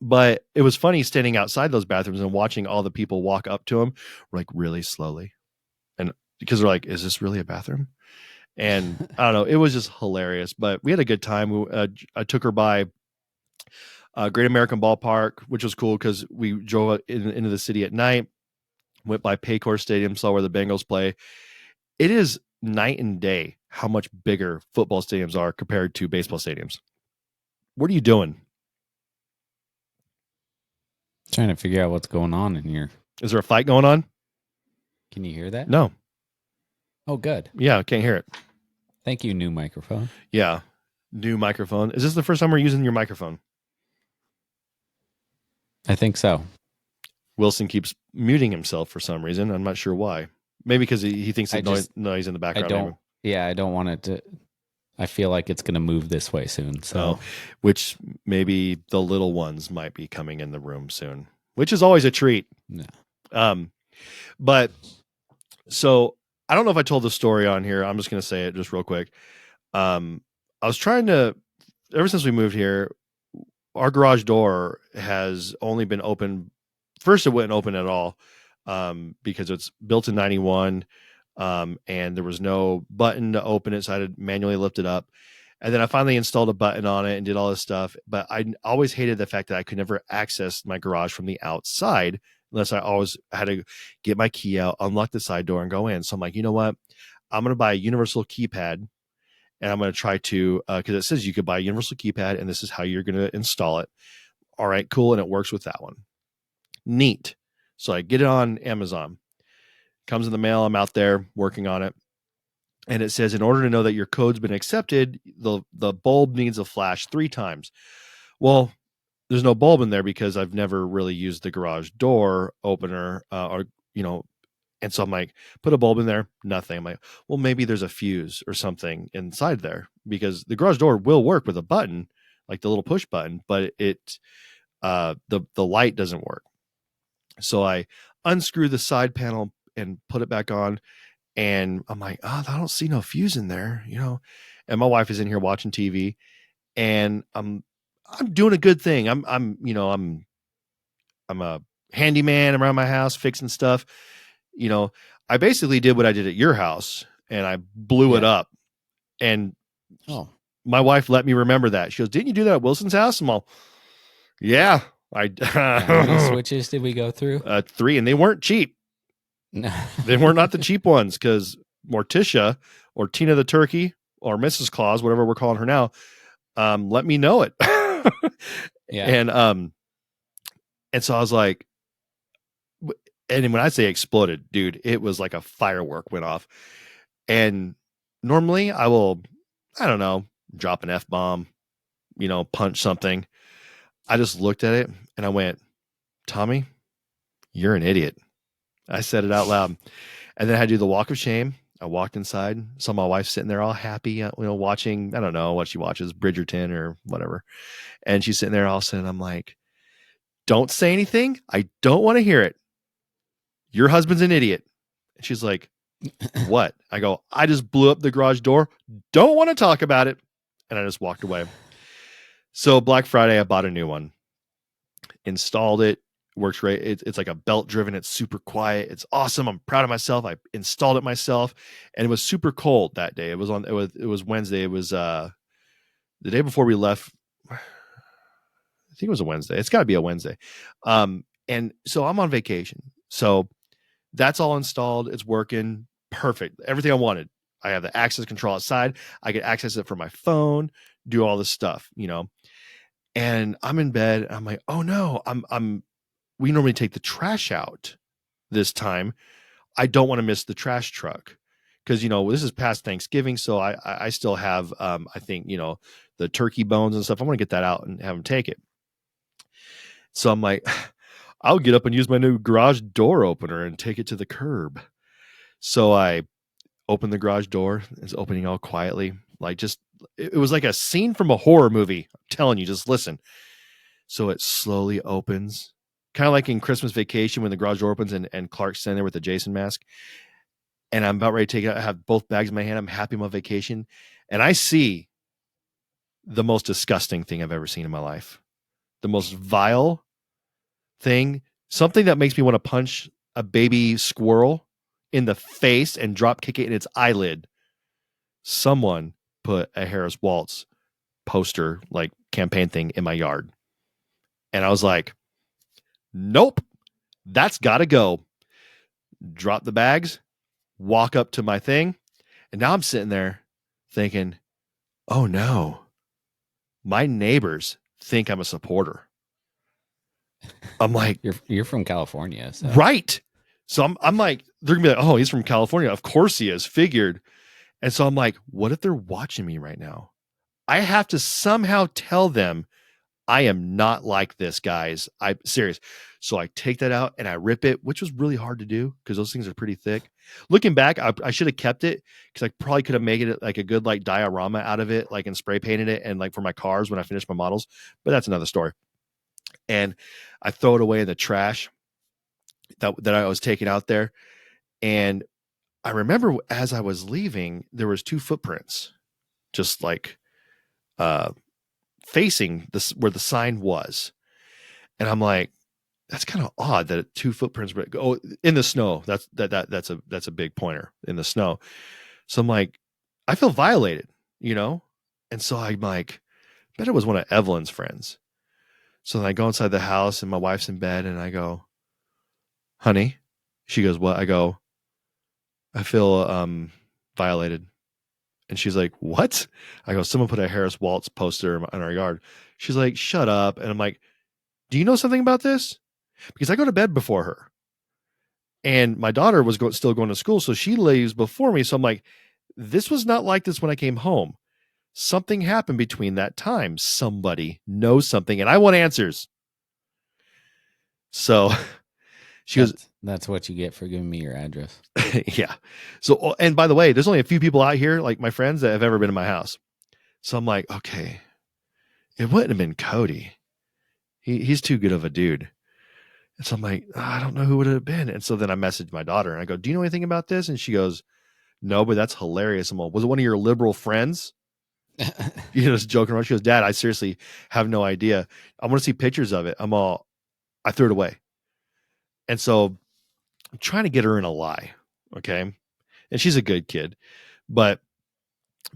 But it was funny standing outside those bathrooms and watching all the people walk up to him like really slowly, and because they're like, "Is this really a bathroom?" And I don't know. It was just hilarious. But we had a good time. I took her by Great American Ballpark, which was cool because we drove into the city at night. Went by Paycor Stadium, saw where the Bengals play. It is night and day how much bigger football stadiums are compared to baseball stadiums. What are you doing? Trying to figure out what's going on in here. Is there a fight going on? Can you hear that? No. Oh, good. Yeah, I can't hear it. Thank you, new microphone. Yeah. New microphone. Is this the first time we're using your microphone? I think so. Wilson keeps muting himself for some reason. I'm not sure why. Maybe because he thinks the noise in the background. I don't want it to. I feel like it's going to move this way soon. So, which maybe the little ones might be coming in the room soon, which is always a treat. No. But so I don't know if I told the story on here. I'm just going to say it just real quick. I was trying to, ever since we moved here, our garage door has only been open. First, it wouldn't open at all because it's built in 91. And there was no button to open it, so I had to manually lift it up. And then I finally installed a button on it and did all this stuff. But I always hated the fact that I could never access my garage from the outside unless I always had to get my key out, unlock the side door, and go in. So I'm like, you know what? I'm going to buy a universal keypad, and I'm going to try to, because it says you could buy a universal keypad, and this is how you're going to install it. All right, cool. And it works with that one. Neat. So I get it on Amazon. Comes in the mail. I'm out there working on it. And it says, in order to know that your code's been accepted, the bulb needs a flash 3 times. Well, there's no bulb in there because I've never really used the garage door opener and so I'm like, put a bulb in there, nothing. I'm like, well, maybe there's a fuse or something inside there because the garage door will work with a button, like the little push button, but the light doesn't work. So I unscrew the side panel and put it back on. And I'm like, I don't see no fuse in there, and my wife is in here watching TV, and I'm doing a good thing. I'm a handyman around my house fixing stuff. I basically did what I did at your house, and I blew it up. And my wife let me remember that. She goes, "Didn't you do that at Wilson's house?" I'm all, "Yeah, I." How many switches did we go through? 3, and they weren't cheap. No. They were not the cheap ones because Morticia or Tina the Turkey or Mrs. Claus, whatever we're calling her now, let me know it. Yeah. And so I was like, and when I say exploded, dude, it was like a firework went off. And normally I will, I don't know, drop an F-bomb, punch something. I just looked at it and I went, Tommy, you're an idiot. I said it out loud. And then I had to do the walk of shame. I walked inside, saw my wife sitting there all happy, watching, I don't know what she watches, Bridgerton or whatever. And she's sitting there all of a sudden. I'm like, don't say anything. I don't want to hear it. Your husband's an idiot. And she's like, what? I go, I just blew up the garage door. Don't want to talk about it. And I just walked away. So Black Friday, I bought a new one, installed it. Works great. It's like a belt driven. It's super quiet. It's awesome. I'm proud of myself. I installed it myself, and it was super cold that day. It was Wednesday. It was the day before we left. I think it was a Wednesday. It's got to be a Wednesday. And so I'm on vacation. So that's all installed. It's working perfect. Everything I wanted. I have the access control outside. I can access it from my phone. Do all this stuff. And I'm in bed. And I'm like, oh no, we normally take the trash out this time. I don't want to miss the trash truck because, this is past Thanksgiving. So I still have, I think, the turkey bones and stuff. I want to get that out and have them take it. So I'm like, I'll get up and use my new garage door opener and take it to the curb. So I opened the garage door. It's opening all quietly. It was like a scene from a horror movie. I'm telling you, just listen. So it slowly opens. Kind of like in Christmas Vacation when the garage door opens and Clark's standing there with the Jason mask. and I'm about ready to take it out. I have both bags in my hand. I'm happy I'm on vacation. And I see the most disgusting thing I've ever seen in my life. The most vile thing. Something that makes me want to punch a baby squirrel in the face and drop kick it in its eyelid. Someone put a Harris Waltz poster, like campaign thing, in my yard. And I was like, nope, that's got to go. Drop the bags, walk up to my thing. And now I'm sitting there thinking, oh no, my neighbors think I'm a supporter. I'm like, You're from California, so. right. So I'm like, they're gonna be like, oh, he's from California. Of course he is, figured. And so I'm like, what if they're watching me right now? I have to somehow tell them I am not like this, guys. I'm serious. So I take that out and I rip it, which was really hard to do because those things are pretty thick. Looking back, I should have kept it because I probably could have made it like a good like diorama out of it, like and spray painted it and like for my cars when I finish my models. But that's another story. And I throw it away in the trash that I was taking out there. And I remember as I was leaving, there was 2 footprints, just like facing this where the sign was. And I'm like, that's kind of odd that 2 footprints go in the snow. That's a big pointer in the snow. So I'm like, I feel violated, you know? And so I'm like, bet it was one of Evelyn's friends. So then I go inside the house and my wife's in bed and I go, honey. She goes, what? I go, I feel violated. And she's like, what? I go, someone put a Harris Waltz poster in our yard. She's like, shut up. And I'm like, do you know something about this? Because I go to bed before her. And my daughter was still going to school, so she leaves before me. So I'm like, this was not like this when I came home. Something happened between that time. Somebody knows something, and I want answers. So she goes, that's what you get for giving me your address. yeah. So, and by the way, there's only a few people out here, like my friends, that have ever been in my house. So I'm like, okay, it wouldn't have been Cody. He's too good of a dude. And so I'm like, I don't know who would it have been. And so then I messaged my daughter and I go, do you know anything about this? And she goes, no, but that's hilarious. I'm all, was it one of your liberal friends? You know, just joking around. She goes, Dad, I seriously have no idea. I want to see pictures of it. I threw it away. And so I'm trying to get her in a lie. Okay. And she's a good kid. But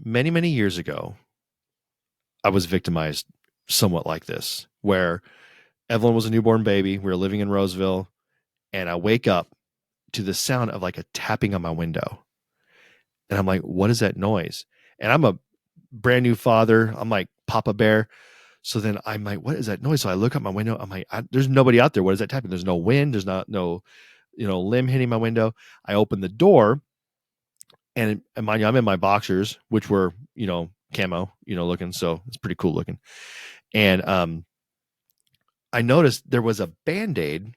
many, many years ago, I was victimized somewhat like this, where Evelyn was a newborn baby. We were living in Roseville. And I wake up to the sound of like a tapping on my window. And I'm like, what is that noise? And I'm a brand new father. I'm like Papa Bear. So then I'm like, what is that noise? So I look out my window. I'm like, there's nobody out there. What is that tapping? There's no wind. There's no limb hitting my window. I open the door and mind you, I'm in my boxers, which were, camo, looking. So it's pretty cool looking. And I noticed there was a Band-Aid.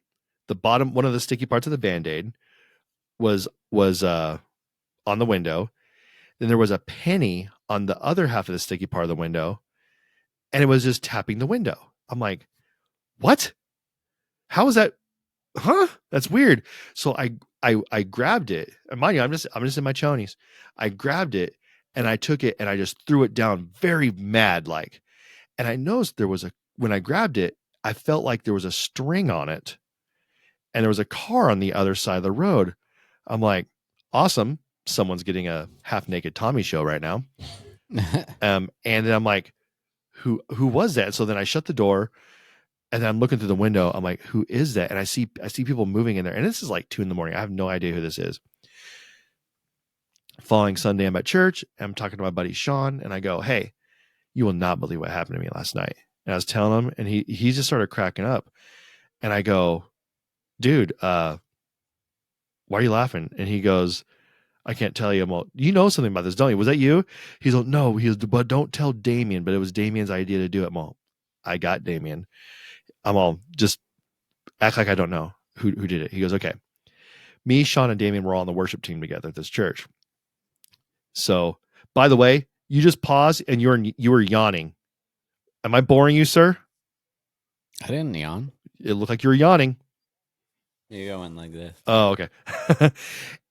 The bottom, one of the sticky parts of the Band-Aid was on the window. Then there was a penny on the other half of the sticky part of the window, and it was just tapping the window. I'm like, what? How is that? Huh? That's weird. So I grabbed it. And mind you, I'm just in my chonies. I grabbed it and I took it and I just threw it down very mad like. And I noticed when I grabbed it, I felt like there was a string on it. And there was a car on the other side of the road. I'm like, awesome. Someone's getting a half-naked Tommy show right now. And then I'm like, who was that? So then I shut the door and then I'm looking through the window. I'm like, who is that? And I see people moving in there. And this is like 2 a.m. I have no idea who this is. Following Sunday, I'm at church. I'm talking to my buddy Sean, and I go, hey, you will not believe what happened to me last night. And I was telling him, and he just started cracking up. And I go, dude, why are you laughing? And he goes, I can't tell you. I'm all, you know something about this, don't you? Was that you? He's all, no. He goes, but don't tell Damien. But it was Damien's idea to do it. I'm all, I got Damien. I'm all, just act like I don't know who did it. He goes, okay. Me, Sean, and Damien were all on the worship team together at this church. So, by the way, you just paused and you were yawning. Am I boring you, sir? I didn't yawn. It looked like you were yawning. You're going like this. Oh, okay. I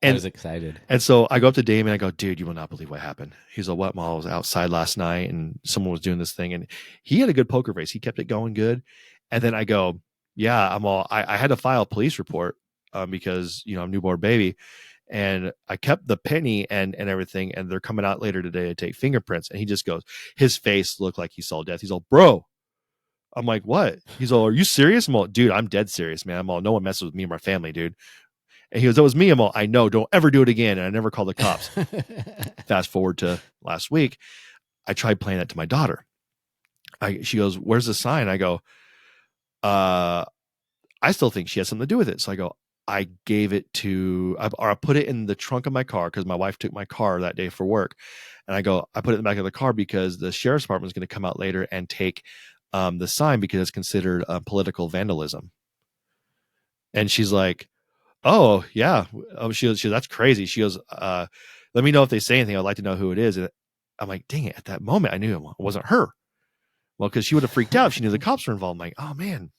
and was excited. and so I go up to Damien and I go, dude, you will not believe what happened. He's like, what? Well, I was outside last night and someone was doing this thing, and he had a good poker face. He kept it going good. And then I go, yeah, I had to file a police report because, I'm newborn baby. And I kept the penny and everything, and they're coming out later today to take fingerprints. And he just goes, his face looked like he saw death. He's all, bro. I'm like, what? He's all, are you serious? I'm all, dude, I'm dead serious, man. I'm all, no one messes with me or my family, dude. And he goes, that was me. I'm all, I know, don't ever do it again. And I never called the cops. Fast forward to last week, I tried playing that to my daughter. She goes, where's the sign? I go, I still think she has something to do with it. So I go, I gave it to, or I put it in the trunk of my car because my wife took my car that day for work. And I go, I put it in the back of the car because the sheriff's department is going to come out later and take the sign because it's considered political vandalism. And she's like, oh, yeah. She goes, that's crazy. She goes, let me know if they say anything. I'd like to know who it is. And I'm like, dang it. At that moment, I knew it wasn't her. Well, because she would have freaked out if she knew the cops were involved. I'm like, oh, man.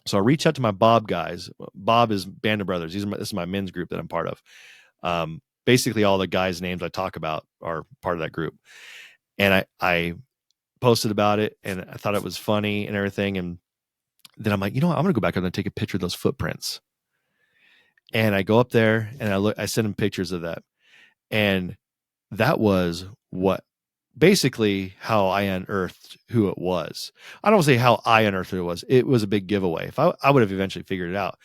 So I reached out to my Bob guys. Bob is Band of Brothers. This is my men's group that I'm part of. Basically, all the guys' names I talk about are part of that group. And I posted about it, and I thought it was funny and everything. And then I'm like, you know what? I'm going to go back and take a picture of those footprints. And I go up there and I send him pictures of that. And that was basically how I unearthed who it was. I don't say how I unearthed who it was. It was a big giveaway. If I would have eventually figured it out,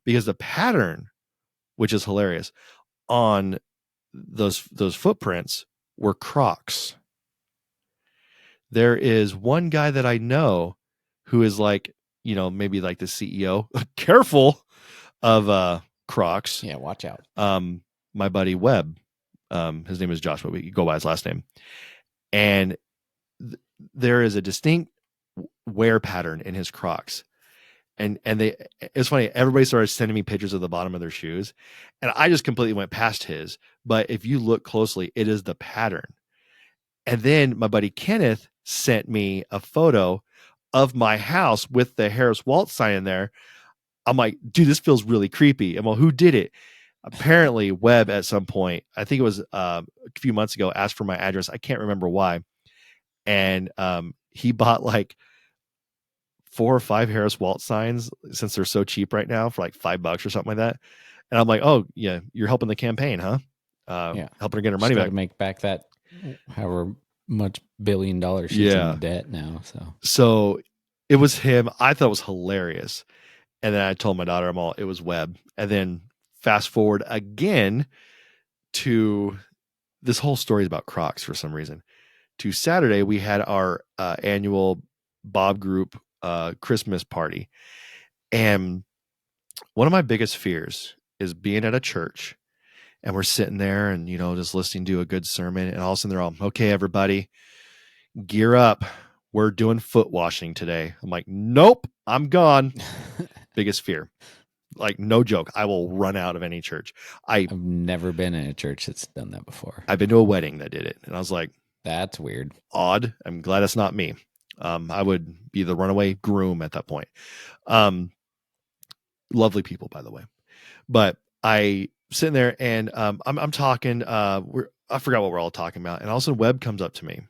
because the pattern, which is hilarious, on those footprints were Crocs. There is one guy that I know who is like, maybe like the CEO, careful, of Crocs. Yeah, watch out. My buddy Webb, his name is Josh, but we go by his last name. And there is a distinct wear pattern in his Crocs. And it's funny, everybody started sending me pictures of the bottom of their shoes, and I just completely went past his. But if you look closely, it is the pattern. And then my buddy Kenneth sent me a photo of my house with the Harris Waltz sign in there. I'm like, dude, this feels really creepy. And well, who did it? Apparently Webb at some point, I think it was a few months ago, asked for my address. I can't remember why. And he bought like 4 or 5 Harris Waltz signs, since they're so cheap right now, for like $5 or something like that. And I'm like, oh yeah, you're helping the campaign, huh? Yeah. Helping her get her money back. To make back that however much $1 billion she's in debt now. So it was him. I thought it was hilarious. And then I told my daughter, it was Webb. And then fast forward again to this whole story is about Crocs for some reason. To Saturday, we had our annual Bob group Christmas party. And one of my biggest fears is being at a church and we're sitting there and, just listening to a good sermon. And all of a sudden they're all, okay, everybody, gear up. We're doing foot washing today. I'm like, nope, I'm gone. Biggest fear. Like, no joke. I will run out of any church. I've never been in a church that's done that before. I've been to a wedding that did it. And I was like, that's weird. Odd. I'm glad that's not me. I would be the runaway groom at that point. Lovely people, by the way. But I sitting there and I'm talking. I forgot what we're all talking about. And all of a sudden Webb comes up to me.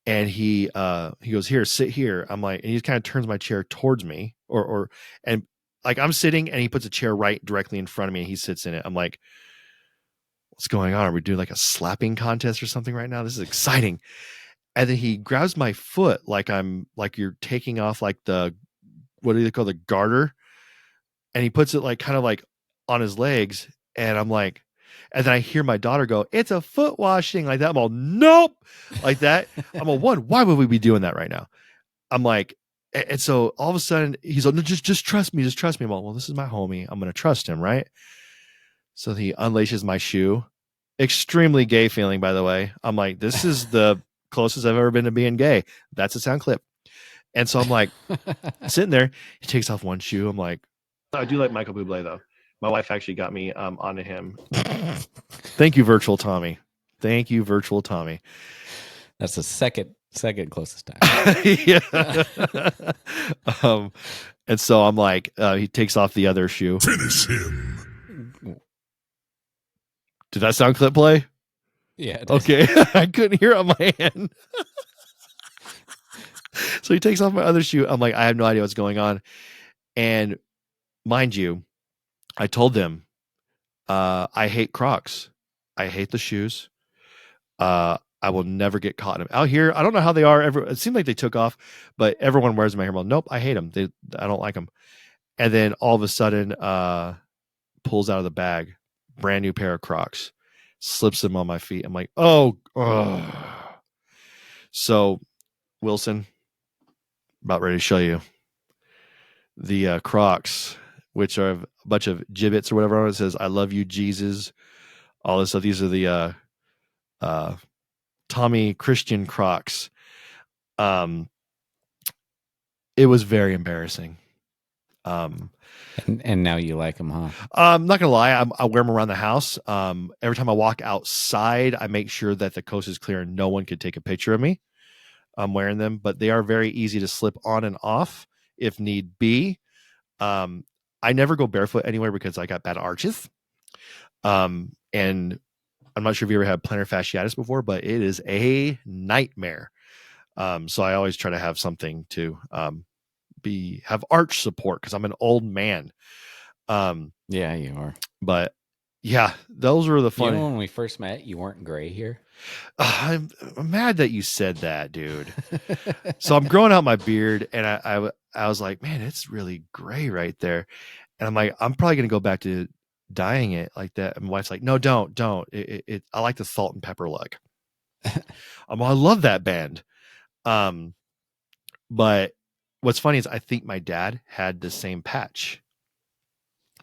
And he goes, here, sit here. I'm like, and he kind of turns my chair towards me, and like I'm sitting, and he puts a chair right directly in front of me, and he sits in it. I'm like, what's going on? Are we doing like a slapping contest or something right now? This is exciting. And then he grabs my foot like you're taking off like what do they call the garter? And he puts it like kind of like on his legs, and I'm like. And then I hear my daughter go, it's a foot washing, like that. I'm all, nope, like that. I'm all, why would we be doing that right now? I'm like, and so all of a sudden he's like, no, just trust me. Just trust me. I'm all, well, this is my homie. I'm going to trust him. Right. So he unleashes my shoe. Extremely gay feeling, by the way. I'm like, this is the closest I've ever been to being gay. That's a sound clip. And so I'm like sitting there, he takes off one shoe. I'm like, I do like Michael Bublé though. My wife actually got me onto him. Thank you, Virtual Tommy. Thank you, Virtual Tommy. That's the second Second closest time. Yeah. And so I'm like, he takes off the other shoe. Finish him. Did that sound clip play? Yeah. it is. Okay. I couldn't hear it on my end. So he takes off my other shoe. I'm like, I have no idea what's going on. And mind you, I told them, I hate Crocs. I hate the shoes. I will never get caught in them. Out here, I don't know how they are. It seemed like they took off, but everyone wears them out here. Well, nope, I hate them. I don't like them. And then all of a sudden, pulls out of the bag, brand new pair of Crocs, slips them on my feet. I'm like, oh. So, Wilson, about ready to show you the Crocs, which are a bunch of gibbets or whatever on it. It says, I love you, Jesus. All this stuff. These are the Tommy Christian Crocs. It was very embarrassing. And now you like them, huh? I'm not gonna lie, I wear them around the house. Every time I walk outside, I make sure that the coast is clear and no one could take a picture of me. I'm wearing them, but they are very easy to slip on and off if need be. I never go barefoot anywhere because I got bad arches. And I'm not sure if you ever had plantar fasciitis before, but it is a nightmare. So I always try to have something to have arch support because I'm an old man. Yeah, you are. But yeah, those were the You fun. know, when we first met, you weren't gray here. I'm mad that you said that, dude. So I'm growing out my beard, and I was like, man, it's really gray right there. And I'm like, I'm probably gonna go back to dyeing it like that. And my wife's like, no, don't. I like the salt and pepper look. I love that band. But what's funny is I think my dad had the same patch,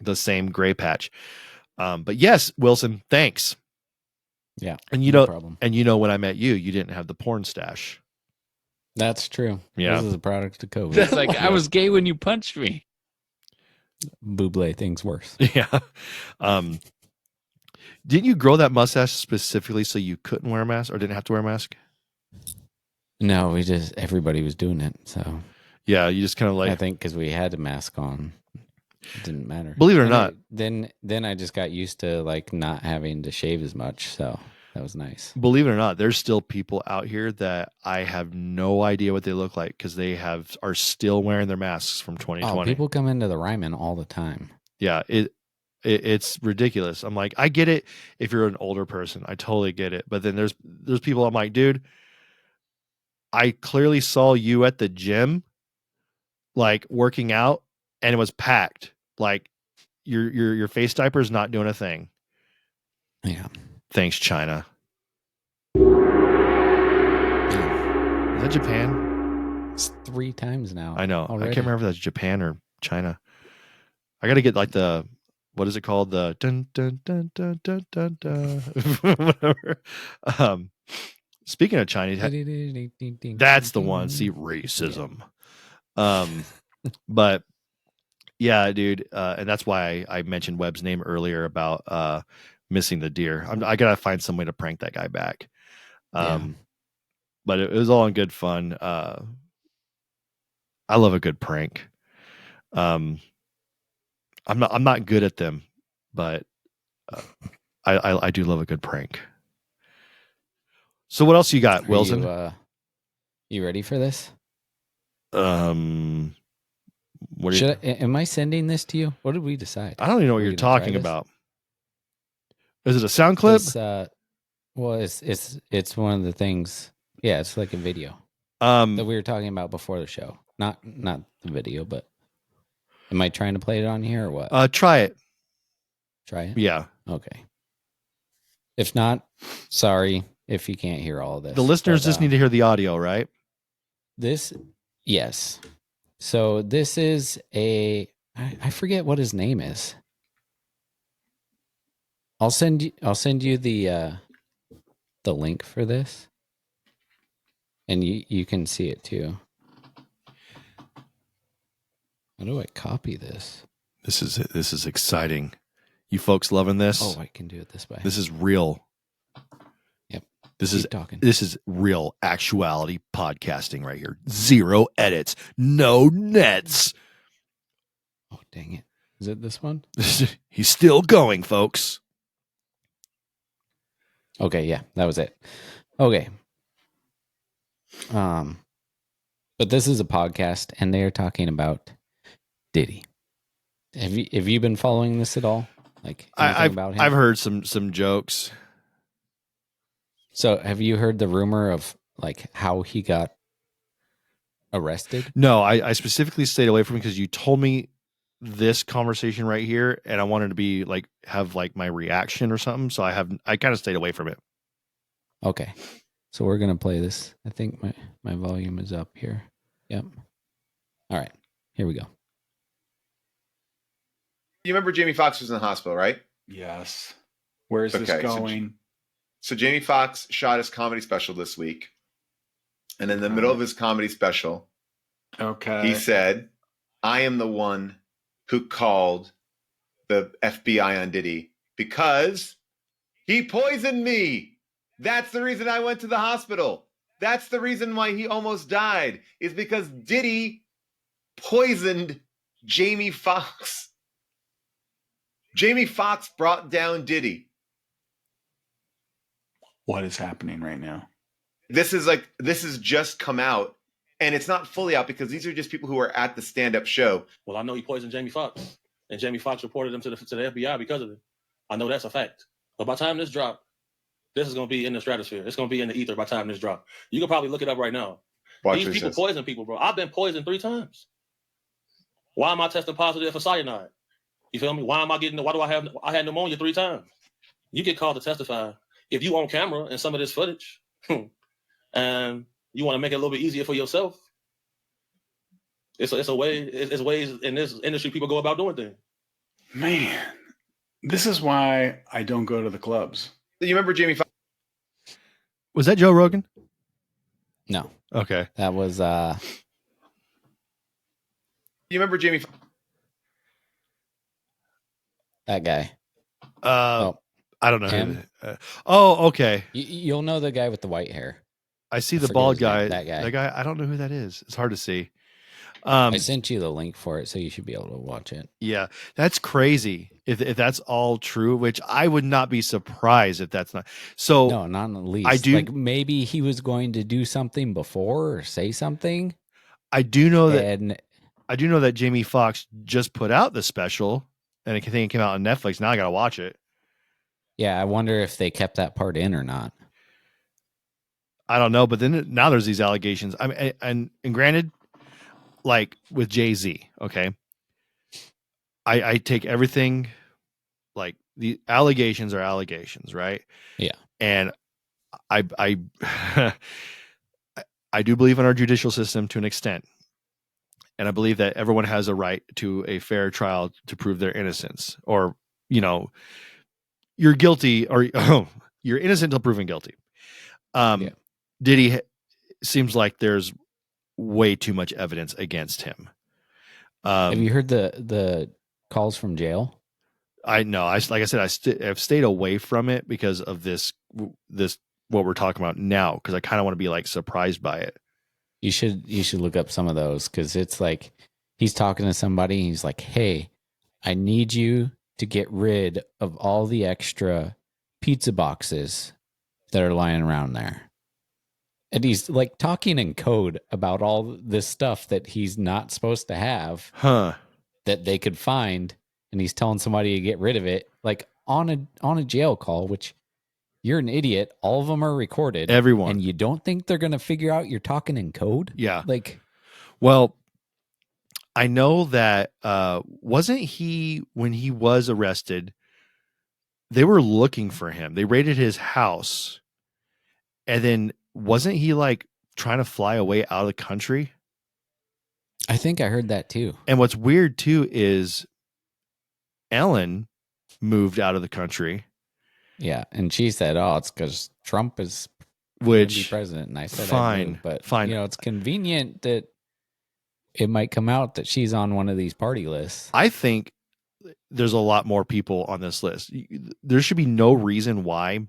the same gray patch. But yes, Wilson, thanks. Yeah. And no problem. And when I met you, you didn't have the porn stash. That's true. Yeah. This is a product of COVID. It's like, I was gay when you punched me. Buble things worse. Yeah. Didn't you grow that mustache specifically so you couldn't wear a mask or didn't have to wear a mask? No, everybody was doing it. So Yeah, you just kind of like, I think because we had a mask on, it didn't matter. Believe it or And not. Then I just got used to like not having to shave as much. So that was nice. believe it or not, there's still people out here that I have no idea what they look like because they are still wearing their masks from 2020. Oh, people come into the Ryman all the time. Yeah, it's ridiculous. I'm like, I get it if you're an older person. I totally get it. But then there's people I'm like, dude, I clearly saw you at the gym, like working out, and it was packed. Like your face diaper is not doing a thing. Yeah. Thanks, China. Is that Japan? It's 3 times now. I know. already. I can't remember if that's Japan or China. I got to get like the, what is it called? The dun dun dun dun dun dun dun. Whatever. Speaking of Chinese, that's the one. See, racism. But yeah, dude, and that's why I mentioned Webb's name earlier about missing the deer. I gotta find some way to prank that guy back. But it was all in good fun. I love a good prank. I'm not good at them, but I do love a good prank. So what else you got, Wilson? You ready for this? What Am I sending this to you? What did we decide? I don't even know what Are we you're gonna try talking this? about. Is it a sound clip? Well, it's one of the things. Yeah, it's like a video that we were talking about before the show. Not the video, but am I trying to play it on here or what? Try it. Try it. Yeah. Okay. If not, sorry if you can't hear all of this. The listeners but, just need to hear the audio, right? Yes. So this is I forget what his name is. I'll send you the link for this, and you can see it too. How do I copy this? This is exciting. You folks loving this? Oh, I can do it this way. This is real. Yep. Keep talking. This is real actuality podcasting right here. 0 edits, no nets. Oh, dang it. Is it this one? He's still going, folks. Okay, yeah, that was it. Okay. But this is a podcast, and they are talking about Diddy. Have you been following this at all? Like anything about him? I've heard some jokes. So have you heard the rumor of like how he got arrested? No, I specifically stayed away from it because you told me this conversation right here, and I wanted to be like have like my reaction or something. So I kind of stayed away from it. Okay. So we're gonna play this. I think my volume is up here. Yep. All right. Here we go. You remember Jamie Foxx was in the hospital, right? Yes. Where is this Okay, going? So Jamie Foxx shot his comedy special this week. And in the middle of his comedy special, Okay. he said, I am the one who called the FBI on Diddy because he poisoned me. That's the reason I went to the hospital. That's the reason why he almost died, is because Diddy poisoned Jamie Foxx. Jamie Foxx brought down Diddy. What is happening right now? This has just come out, and it's not fully out because these are just people who are at the stand-up show. Well, I know he poisoned Jamie Foxx, and Jamie Foxx reported him to the FBI because of it. I know that's a fact. But by the time this drop, this is going to be in the stratosphere. It's going to be in the ether by the time this drop. You can probably look it up right now. These people poison people, bro. I've been poisoned 3 times. Why am I testing positive for cyanide? You feel me? Why do I had pneumonia 3 times? You get called to testify if you on camera and some of this footage, and you want to make it a little bit easier for yourself. It's ways in this industry people go about doing things. Man, this is why I don't go to the clubs. You remember Jamie Foxx? Was that Joe Rogan? No. Okay. That was You remember Jamie Foxx? that guy. I don't know. Him? Okay. You'll know the guy with the white hair. I see I the forget bald his name, guy. that guy. That guy. I don't know who that is. It's hard to see. I sent you the link for it, so you should be able to watch it. Yeah, that's crazy. If that's all true, which I would not be surprised if that's not. So No, not in the least. I do- like maybe he was going to do something before or say something. I do know And that Jamie Foxx just put out the special, and I think it came out on Netflix. Now I gotta watch it. yeah, I wonder if they kept that part in or not. I don't know, but then now there's these allegations. I mean, and granted, like with Jay-Z, okay, I take everything, like the allegations are allegations, right? Yeah. And I I do believe in our judicial system to an extent, and I believe that everyone has a right to a fair trial to prove their innocence, or you're guilty or you're innocent until proven guilty. Yeah. Diddy seems like there's way too much evidence against him. Have you heard the calls from jail? I know. Like I said, I've stayed away from it because of this what we're talking about now, because I kind of want to be like surprised by it. You should look up some of those, because it's like he's talking to somebody and he's like, hey, I need you to get rid of all the extra pizza boxes that are lying around there. And he's like talking in code about all this stuff that he's not supposed to have, that they could find, and he's telling somebody to get rid of it, like on a jail call, which you're an idiot. All of them are recorded. Everyone. And you don't think they're going to figure out you're talking in code? Yeah. Like, well, I know that wasn't he, when he was arrested, they were looking for him. They raided his house, and then wasn't he like trying to fly away out of the country? I think I heard that too. And what's weird too is Ellen moved out of the country. Yeah, and she said, "Oh, it's because Trump is going to be Which president." And I said, fine, but fine. it's convenient that it might come out that she's on one of these party lists. I think there's a lot more people on this list. There should be no reason why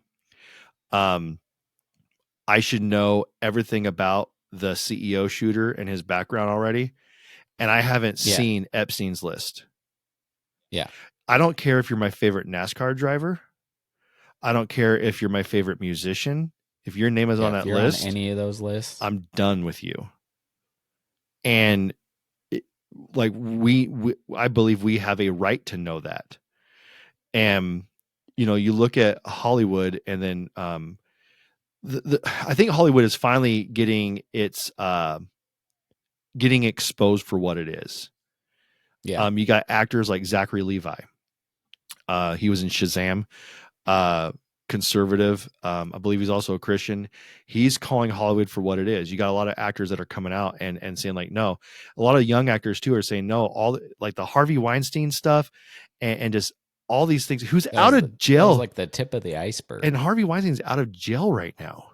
I should know everything about the CEO shooter and his background already. And I haven't seen Epstein's list. Yeah. I don't care if you're my favorite NASCAR driver. I don't care if you're my favorite musician. If your name is on that list, on any of those lists, I'm done with you. And I believe we have a right to know that. And you look at Hollywood, and then I think Hollywood is finally getting getting exposed for what it is. Yeah. You got actors like Zachary Levi. He was in Shazam. Conservative. I believe he's also a Christian. He's calling Hollywood for what it is. You got a lot of actors that are coming out and saying like, no. A lot of young actors too are saying no. All like the Harvey Weinstein stuff and just all these things. Who's out of jail? That was like the tip of the iceberg. And Harvey Weinstein's out of jail right now.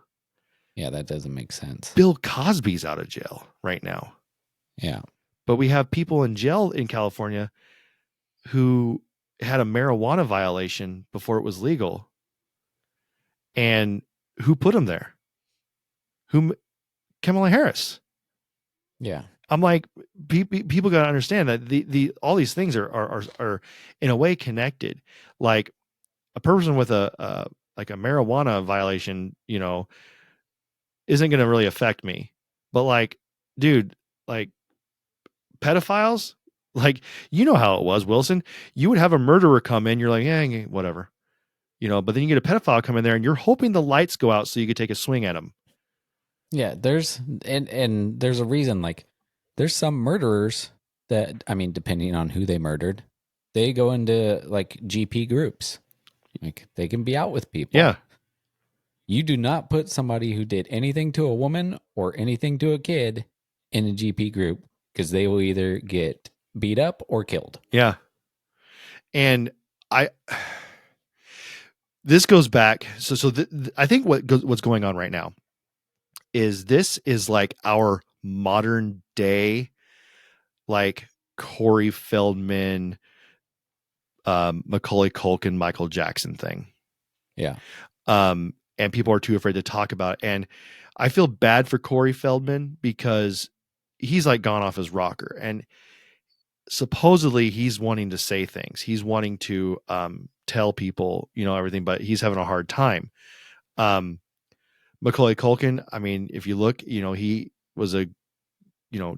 Yeah, that doesn't make sense. Bill Cosby's out of jail right now. Yeah. But we have people in jail in California who had a marijuana violation before it was legal. And who put them there? Kamala Harris. Yeah. I'm like, people got to understand that all these things are in a way connected. Like a person with a marijuana violation, isn't going to really affect me. But like, dude, like pedophiles, like, how it was, Wilson. You would have a murderer come in. You're like, yeah, whatever. But then you get a pedophile come in there and you're hoping the lights go out so you could take a swing at him. Yeah, there's a reason. Like, there's some murderers that, I mean, depending on who they murdered, they go into like GP groups. Like, they can be out with people. Yeah. You do not put somebody who did anything to a woman or anything to a kid in a GP group, because they will either get beat up or killed. Yeah. And this goes back. So I think what's going on right now is this is like our modern day, like Corey Feldman, Macaulay Culkin, Michael Jackson thing. Yeah. And people are too afraid to talk about it. And I feel bad for Corey Feldman because he's like gone off his rocker, and supposedly he's wanting to say things. He's wanting to tell people, everything, but he's having a hard time. Macaulay Culkin, I mean, if you look, he was a,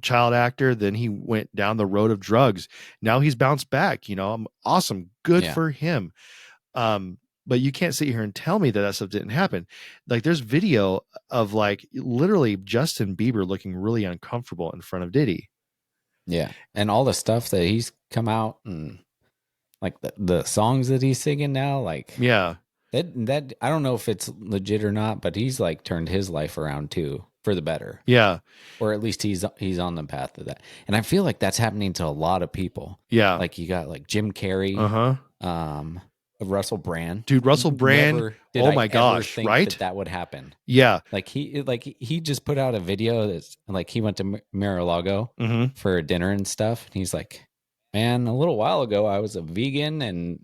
child actor. Then he went down the road of drugs. Now he's bounced back, awesome. Good for him. But you can't sit here and tell me that stuff didn't happen. Like, there's video of like literally Justin Bieber looking really uncomfortable in front of Diddy. Yeah. And all the stuff that he's come out and like the songs that he's singing now, like, yeah, that I don't know if it's legit or not, but he's like turned his life around too for the better. Yeah. Or at least he's on the path of that. And I feel like that's happening to a lot of people. Yeah. Like, you got like Jim Carrey, Russell Brand. Dude, Russell Brand. Oh my gosh, right? That would happen. Yeah. Like, he just put out a video that's like, he went to Mar-a-Lago for dinner and stuff. And he's like, man, a little while ago, I was a vegan and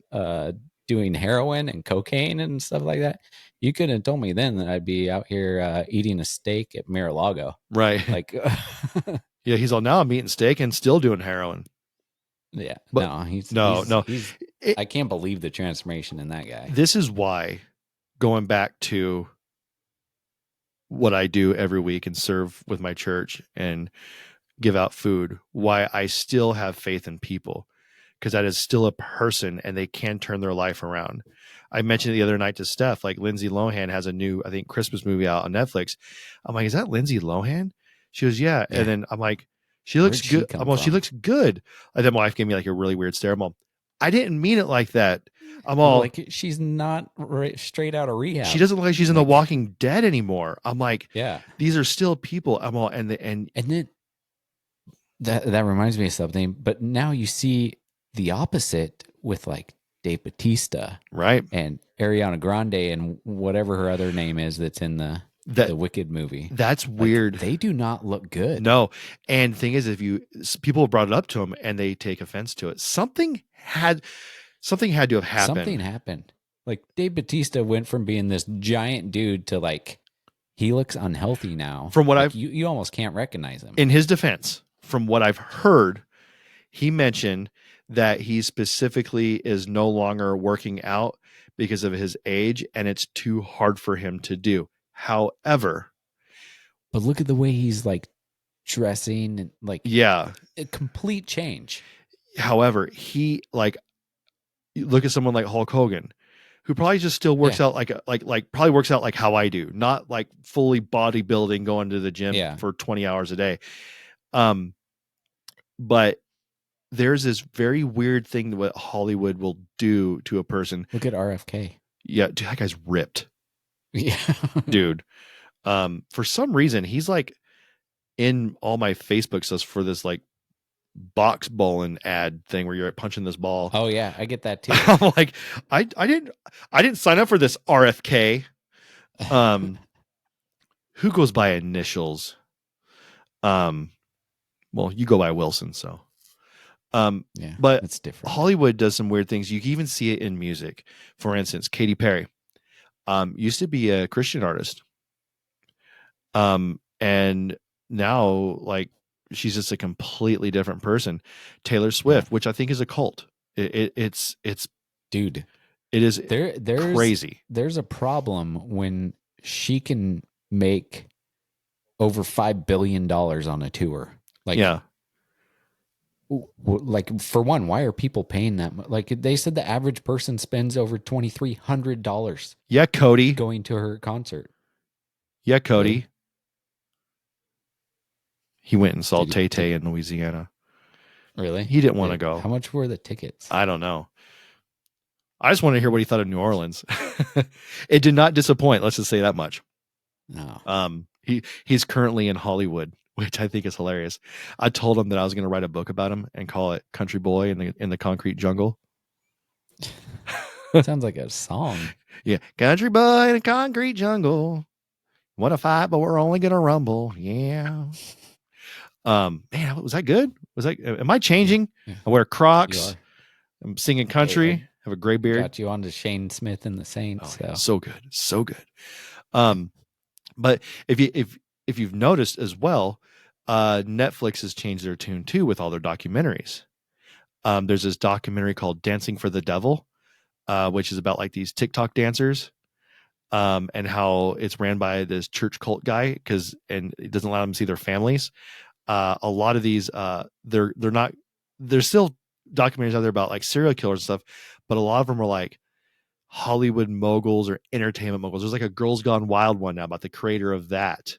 doing heroin and cocaine and stuff like that. You couldn't have told me then that I'd be out here eating a steak at Mar-a-Lago. Right. Like, yeah, he's all, now I'm eating steak and still doing heroin. Yeah. But no. I can't believe the transformation in that guy. This is why, going back to what I do every week and serve with my church and give out food, why I still have faith in people, because that is still a person and they can turn their life around. I mentioned the other night to Steph, like Lindsay Lohan has a new, I think, Christmas movie out on Netflix. I'm like, is that Lindsay Lohan? She goes, yeah. And then I'm like, she looks good. She looks good. And then my wife gave me like a really weird stare. I'm all, I didn't mean it like that. I'm all like, she's not straight out of rehab. She doesn't look like she's in The Walking Dead anymore. I'm like, yeah, these are still people. I'm all, and then that reminds me of something. But now you see the opposite with like Dave Bautista, right, and Ariana Grande and whatever her other name is that's in the Wicked movie. That's weird. Like, they do not look good. No. And the thing is, people have brought it up to them and they take offense to it. Something had to have happened. Something happened. Like, Dave Bautista went from being this giant dude to like he looks unhealthy now. From what Like, I've you almost can't recognize him. in his defense, from what I've heard, he mentioned that he specifically is no longer working out because of his age and it's too hard for him to do. However, But look at the way he's like dressing and like yeah. a complete change. However, he like you look at someone like Hulk Hogan, who probably just still works out like probably works out like how I do, not like fully bodybuilding, going to the gym for 20 hours a day. But there's this very weird thing that what Hollywood will do to a person. Look at RFK. Yeah, dude, that guy's ripped. Yeah, dude. For some reason, he's like in all my Facebook stuff for this like box bowling ad thing where you're punching this ball. Oh yeah, I get that too. I'm like, I didn't sign up for this RFK. Who goes by initials? Well, you go by Wilson, so. Yeah, but it's different. Hollywood does some weird things. You can even see it in music. For instance, Katy Perry used to be a Christian artist. And now like she's just a completely different person. Taylor Swift, which I think is a cult. It's dude. It is there's crazy. There's a problem when she can make over $5 billion on a tour. Like, yeah. Like, for one, why are people paying that much? Like, they said the average person spends over $2,300. Yeah, Cody. Going to her concert. Yeah, Cody. Really? He went and saw Tay Tay in Louisiana. Really? He didn't want to go. How much were the tickets? I don't know. I just want to hear what he thought of New Orleans. It did not disappoint. Let's just say that much. No. He's currently in Hollywood, which I think is hilarious. I told him that I was going to write a book about him and call it "Country Boy in the Concrete Jungle." Sounds like a song. Yeah, country boy in a concrete jungle. Want to fight, but we're only going to rumble. Yeah. Man, was that good? Was that? Am I changing? Yeah. I wear Crocs. I'm singing country. Hey, have a gray beard. Got you on to Shane Smith and the Saints. Oh, so good, so good. But if you've noticed as well, Netflix has changed their tune too with all their documentaries. There's this documentary called "Dancing for the Devil," which is about like these TikTok dancers, and how it's ran by this church cult guy and it doesn't allow them to see their families. A lot of these, there's still documentaries out there about like serial killers and stuff, but a lot of them are like Hollywood moguls or entertainment moguls. There's like a Girls Gone Wild one now about the creator of that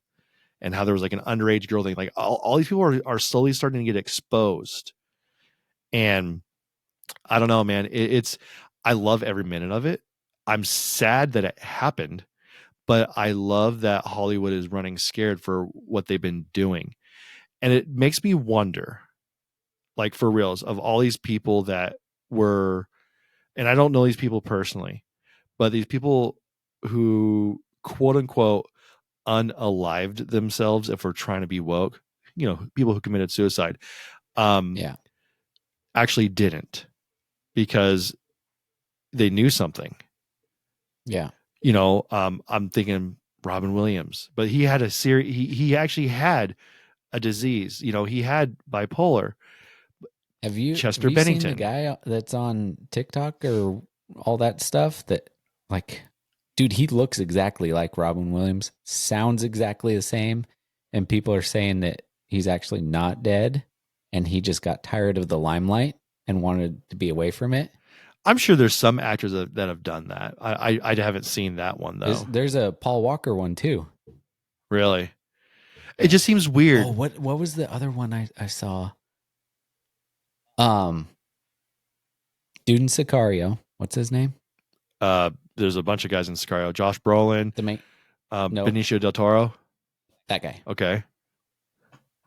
and how there was like an underage girl thing. Like all these people are slowly starting to get exposed. And I don't know, man, I love every minute of it. I'm sad that it happened, but I love that Hollywood is running scared for what they've been doing. And it makes me wonder, like for reals, of all these people that were, and I don't know these people personally, but these people who quote unquote unalived themselves, if we're trying to be woke, people who committed suicide, actually didn't because they knew something. Yeah. I'm thinking Robin Williams, but he had he actually had a disease. He had bipolar. Have you Bennington, seen the guy that's on TikTok or all that stuff? That, like, dude, he looks exactly like Robin Williams, sounds exactly the same, and people are saying that he's actually not dead, and he just got tired of the limelight and wanted to be away from it. I'm sure there's some actors that have done that. I haven't seen that one though. There's a Paul Walker one too. Really? It just seems weird. Oh, what was the other one I saw? Dude in Sicario. What's his name? There's a bunch of guys in Sicario. Josh Brolin. Benicio del Toro. That guy. Okay.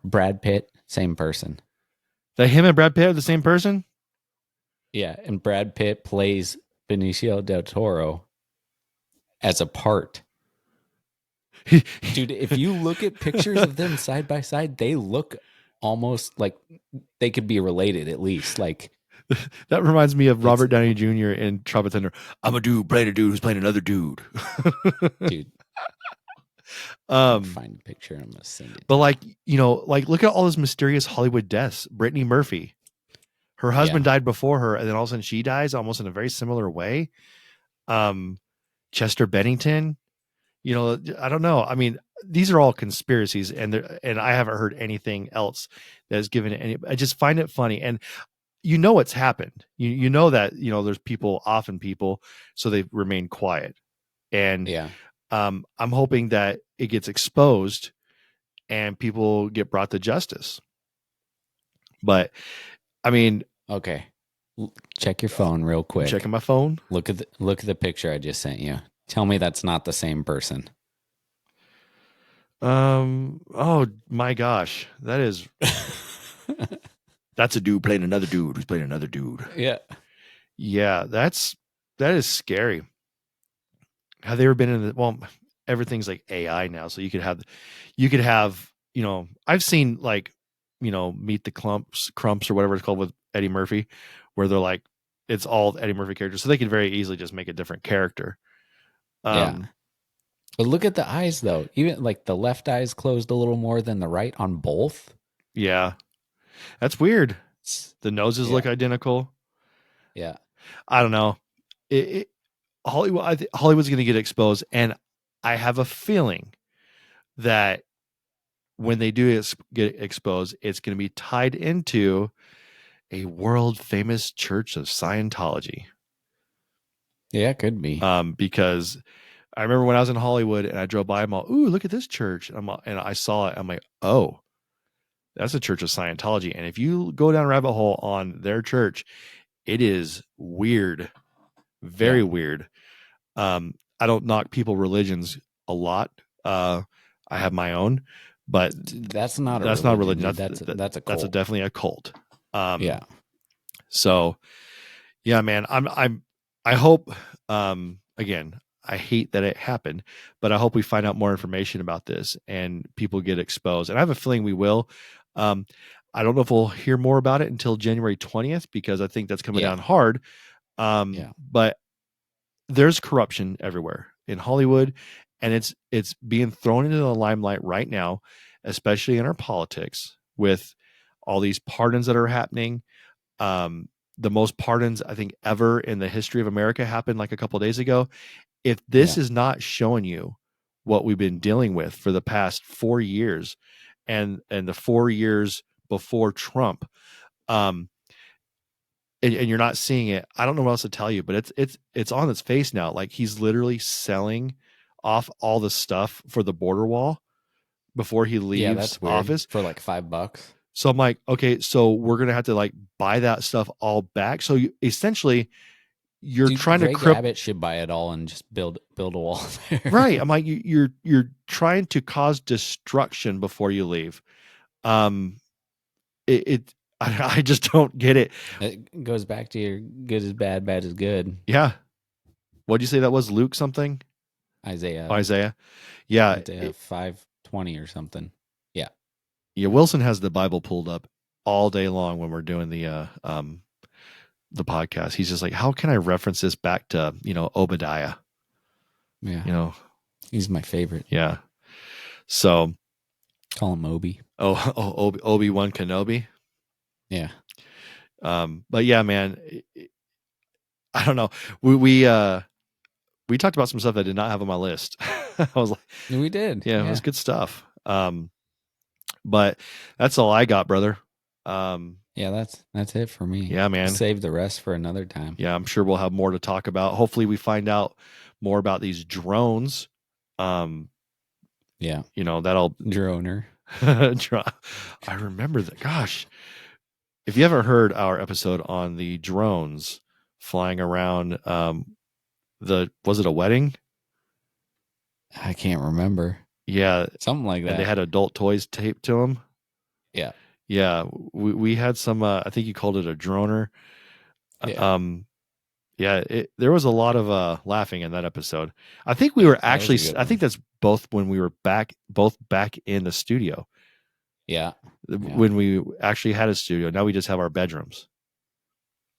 Brad Pitt, same person. That him and Brad Pitt are the same person? Yeah, and Brad Pitt plays Benicio del Toro as a part. Dude, if you look at pictures of them side by side, they look almost like they could be related, at least. Like, that reminds me of Robert Downey Jr. in Tropic Thunder. I'm a dude playing a dude who's playing another dude. Dude. Find a picture and I'm gonna send it. But like, like look at all those mysterious Hollywood deaths. Brittany Murphy, her husband died before her, and then all of a sudden she dies almost in a very similar way. Chester Bennington, I don't know. I mean, these are all conspiracies, and I haven't heard anything else that has given it any. I just find it funny, and it's happened. You know that there's often people, so they remain quiet, and I'm hoping that it gets exposed and people get brought to justice. But I mean, okay, check your phone real quick. I'm checking my phone. Look at the picture I just sent you. Tell me that's not the same person. Oh my gosh, that is that's a dude playing another dude who's playing another dude. Yeah, that is scary. Have they ever been in well, everything's like AI now, so you could have I've seen like Meet the Crumps or whatever it's called with Eddie Murphy, where they're like it's all Eddie Murphy characters, so they could very easily just make a different character. But look at the eyes, though. Even like the left eye is closed a little more than the right on both. Yeah, that's weird. The noses look identical. Yeah, I don't know. Hollywood's going to get exposed, and I have a feeling that when they do get exposed, it's going to be tied into a world famous church of Scientology. Yeah, it could be. Because I remember when I was in Hollywood and I drove by, I'm all, ooh, look at this church. And I saw it. I'm like, oh, that's a church of Scientology. And if you go down a rabbit hole on their church, it is weird. Very weird. I don't knock people religions a lot. I have my own, but that's not not a religion. That's a cult. That's definitely a cult. Yeah. So yeah, man, I hope, again, I hate that it happened, but I hope we find out more information about this and people get exposed. And I have a feeling we will. I don't know if we'll hear more about it until January 20th, because I think that's coming down hard. But there's corruption everywhere in Hollywood, and it's being thrown into the limelight right now, especially in our politics with all these pardons that are happening. The most pardons I think ever in the history of America happened like a couple of days ago. If this is not showing you what we've been dealing with for the past 4 years and the 4 years before Trump, and you're not seeing it, I don't know what else to tell you, but it's on its face now. Like he's literally selling off all the stuff for the border wall before he leaves office for like $5. So I'm like, okay, so we're going to have to like buy that stuff all back. So essentially you're trying to Abbott should buy it all and just build a wall there. Right. I'm like, you're trying to cause destruction before you leave. I just don't get it. It goes back to your good is bad, bad is good. Yeah. What'd you say that was? Luke something? Isaiah. Oh, Isaiah. Yeah. Isaiah 5:20 or something. Yeah. Yeah. Wilson has the Bible pulled up all day long when we're doing the podcast. He's just like, how can I reference this back to, Obadiah? Yeah. He's my favorite. Yeah. So call him Obi. Obi-Wan Kenobi. Yeah. But yeah, man, I don't know. We talked about some stuff I did not have on my list. I was like, we did. Yeah, it was good stuff. But that's all I got, brother. Yeah, that's it for me. Yeah, man. Save the rest for another time. Yeah, I'm sure we'll have more to talk about. Hopefully we find out more about these drones. Yeah. That'll droner. I remember that. Gosh. If you haven't heard our episode on the drones flying around was it a wedding? I can't remember. Yeah. Something like that. And they had adult toys taped to them. Yeah. Yeah, we had some. I think you called it a droner. Yeah. There was a lot of laughing in that episode. I think we were actually. I think that's both when we were back in the studio. Yeah. When we actually had a studio. Now we just have our bedrooms.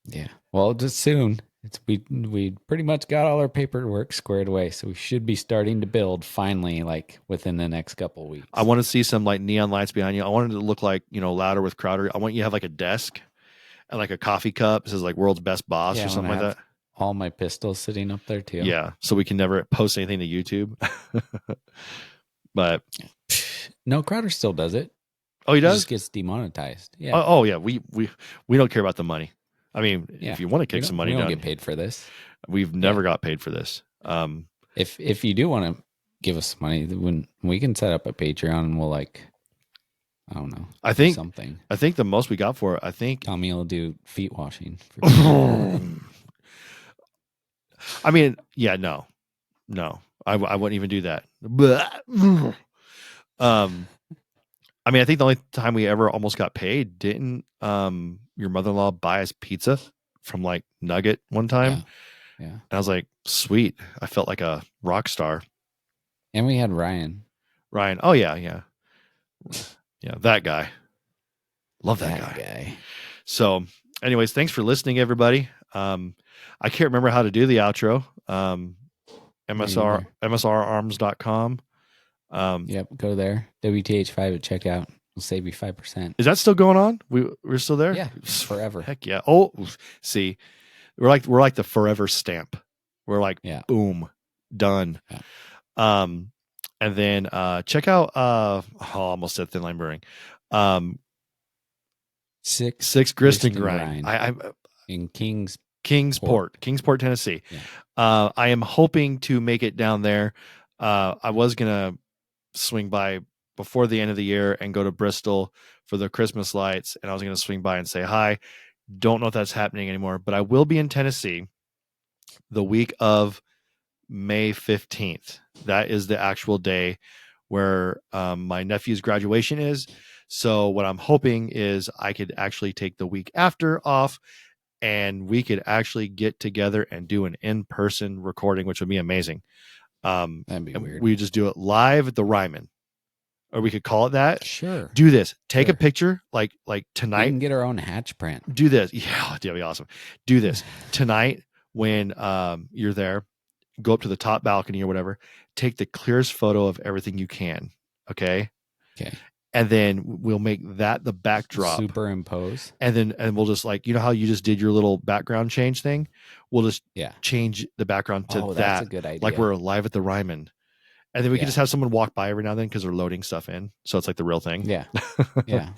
Yeah. Well, just soon. We pretty much got all our paperwork squared away, so we should be starting to build finally, like within the next couple weeks. I want to see some like neon lights behind you. I want it to look like, Louder with Crowder. I want you to have like a desk and like a coffee cup. It says like world's best boss Yeah, or I something wanna like that. have all my pistols sitting up there too. Yeah. So we can never post anything to YouTube. But No, Crowder still does it. oh, he He does? just gets demonetized. Yeah. Oh yeah. We don't care about the money. I mean, Yeah. if you want to We kick don't- some money we don't down, get paid for this. we've never got paid for this. If you do want to give us money, when we can set up a Patreon and we'll I don't know. I do think something. I think the most we got for it, I think. Tommy will do feet washing. I mean, yeah, no, I wouldn't even do that. I mean, I think the only time we ever almost got paid, didn't your mother-in-law buy us pizza from like Nugget one time? Yeah. And I was like, sweet. I felt like a rock star. And we had Ryan. Oh yeah, that guy. Love that guy. So, anyways, thanks for listening, everybody. I can't remember how to do the outro. MSRarms.com. Yep, go there. WTH5 at checkout. We'll save you 5%. Is that still going on? We're still there? Yeah, forever. Heck yeah. Oh, see, we're like the forever stamp. We're like, boom, done. Yeah. And then check out I almost said Thin Line Brewing. Six Grist and Grind. I in Kingsport, Tennessee. Yeah. I am hoping to make it down there. I was gonna swing by before the end of the year and go to Bristol for the Christmas lights, and I was gonna swing by and say hi. Don't know if that's happening anymore, but I will be in Tennessee the week of May 15th. That is the actual day where my nephew's graduation is. So what I'm hoping is I could actually take the week after off, and we could actually get together and do an in-person recording, which would be amazing. That'd be weird. We just do it live at the Ryman, or we could call it that. Sure. Do this. Take a picture like tonight. We can get our own hatch print. Do this. Yeah, that'd be awesome. Do this tonight when you're there. Go up to the top balcony or whatever. Take the clearest photo of everything you can. Okay. And then we'll make that the backdrop. Superimpose. And we'll just how you just did your little background change thing. We'll just change the background to that. That's a good idea. Like we're live at the Ryman. And then we can just have someone walk by every now and then because they're loading stuff in. So it's like the real thing. Yeah. Yeah.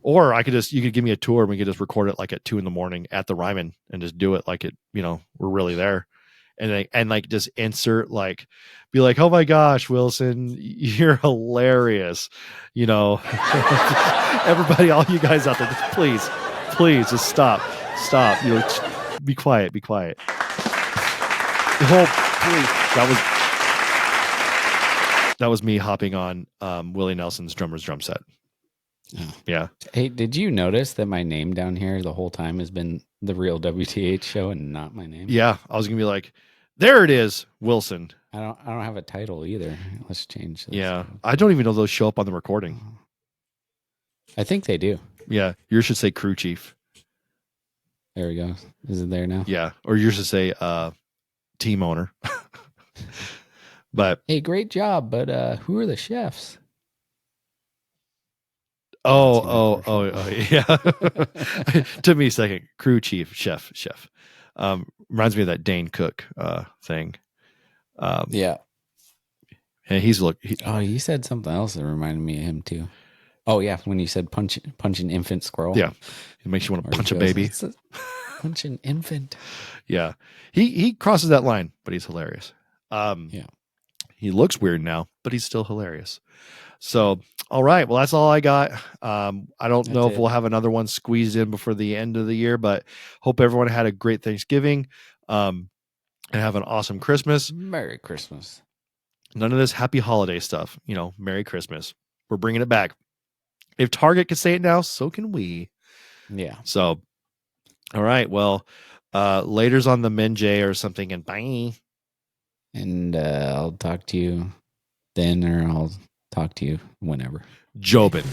Or you could give me a tour and we could just record it like at 2 a.m. at the Ryman and just do it like we're really there. And just insert be like, oh my gosh, Wilson, you're hilarious. Everybody, all you guys out there, just please just stop. Be quiet. Oh, please. That was me hopping on Willie Nelson's drummer's drum set. Oh. Yeah. Hey, did you notice that my name down here the whole time has been the real WTH show and not my name? Yeah. I was gonna be like, there it is, Wilson. I don't have a title either. Let's change this. Yeah. I don't even know those show up on the recording. I think they do. Yeah. Yours should say crew chief. There we go. Is it there now? Yeah. Or yours should say team owner. But hey, great job. But who are the chefs? Oh, yeah. Took me a second. Crew chief, chef. Reminds me of that Dane Cook thing. Yeah. And you said something else that reminded me of him too. Oh yeah, when you said punch an infant squirrel. Yeah, it makes you want to punch a baby. Punch an infant. Yeah, he crosses that line, but he's hilarious. Yeah, he looks weird now, but he's still hilarious. So, all right, well, that's all I got. I don't know if we'll have another one squeezed in before the end of the year, but hope everyone had a great Thanksgiving and have an awesome Christmas. Merry Christmas. None of this happy holiday stuff. Merry Christmas. We're bringing it back. If Target can say it now, so can we. Yeah. So, all right. Well, later's on the Menjay or something, and bye. And I'll talk to you then, or I'll talk to you whenever. Jobin.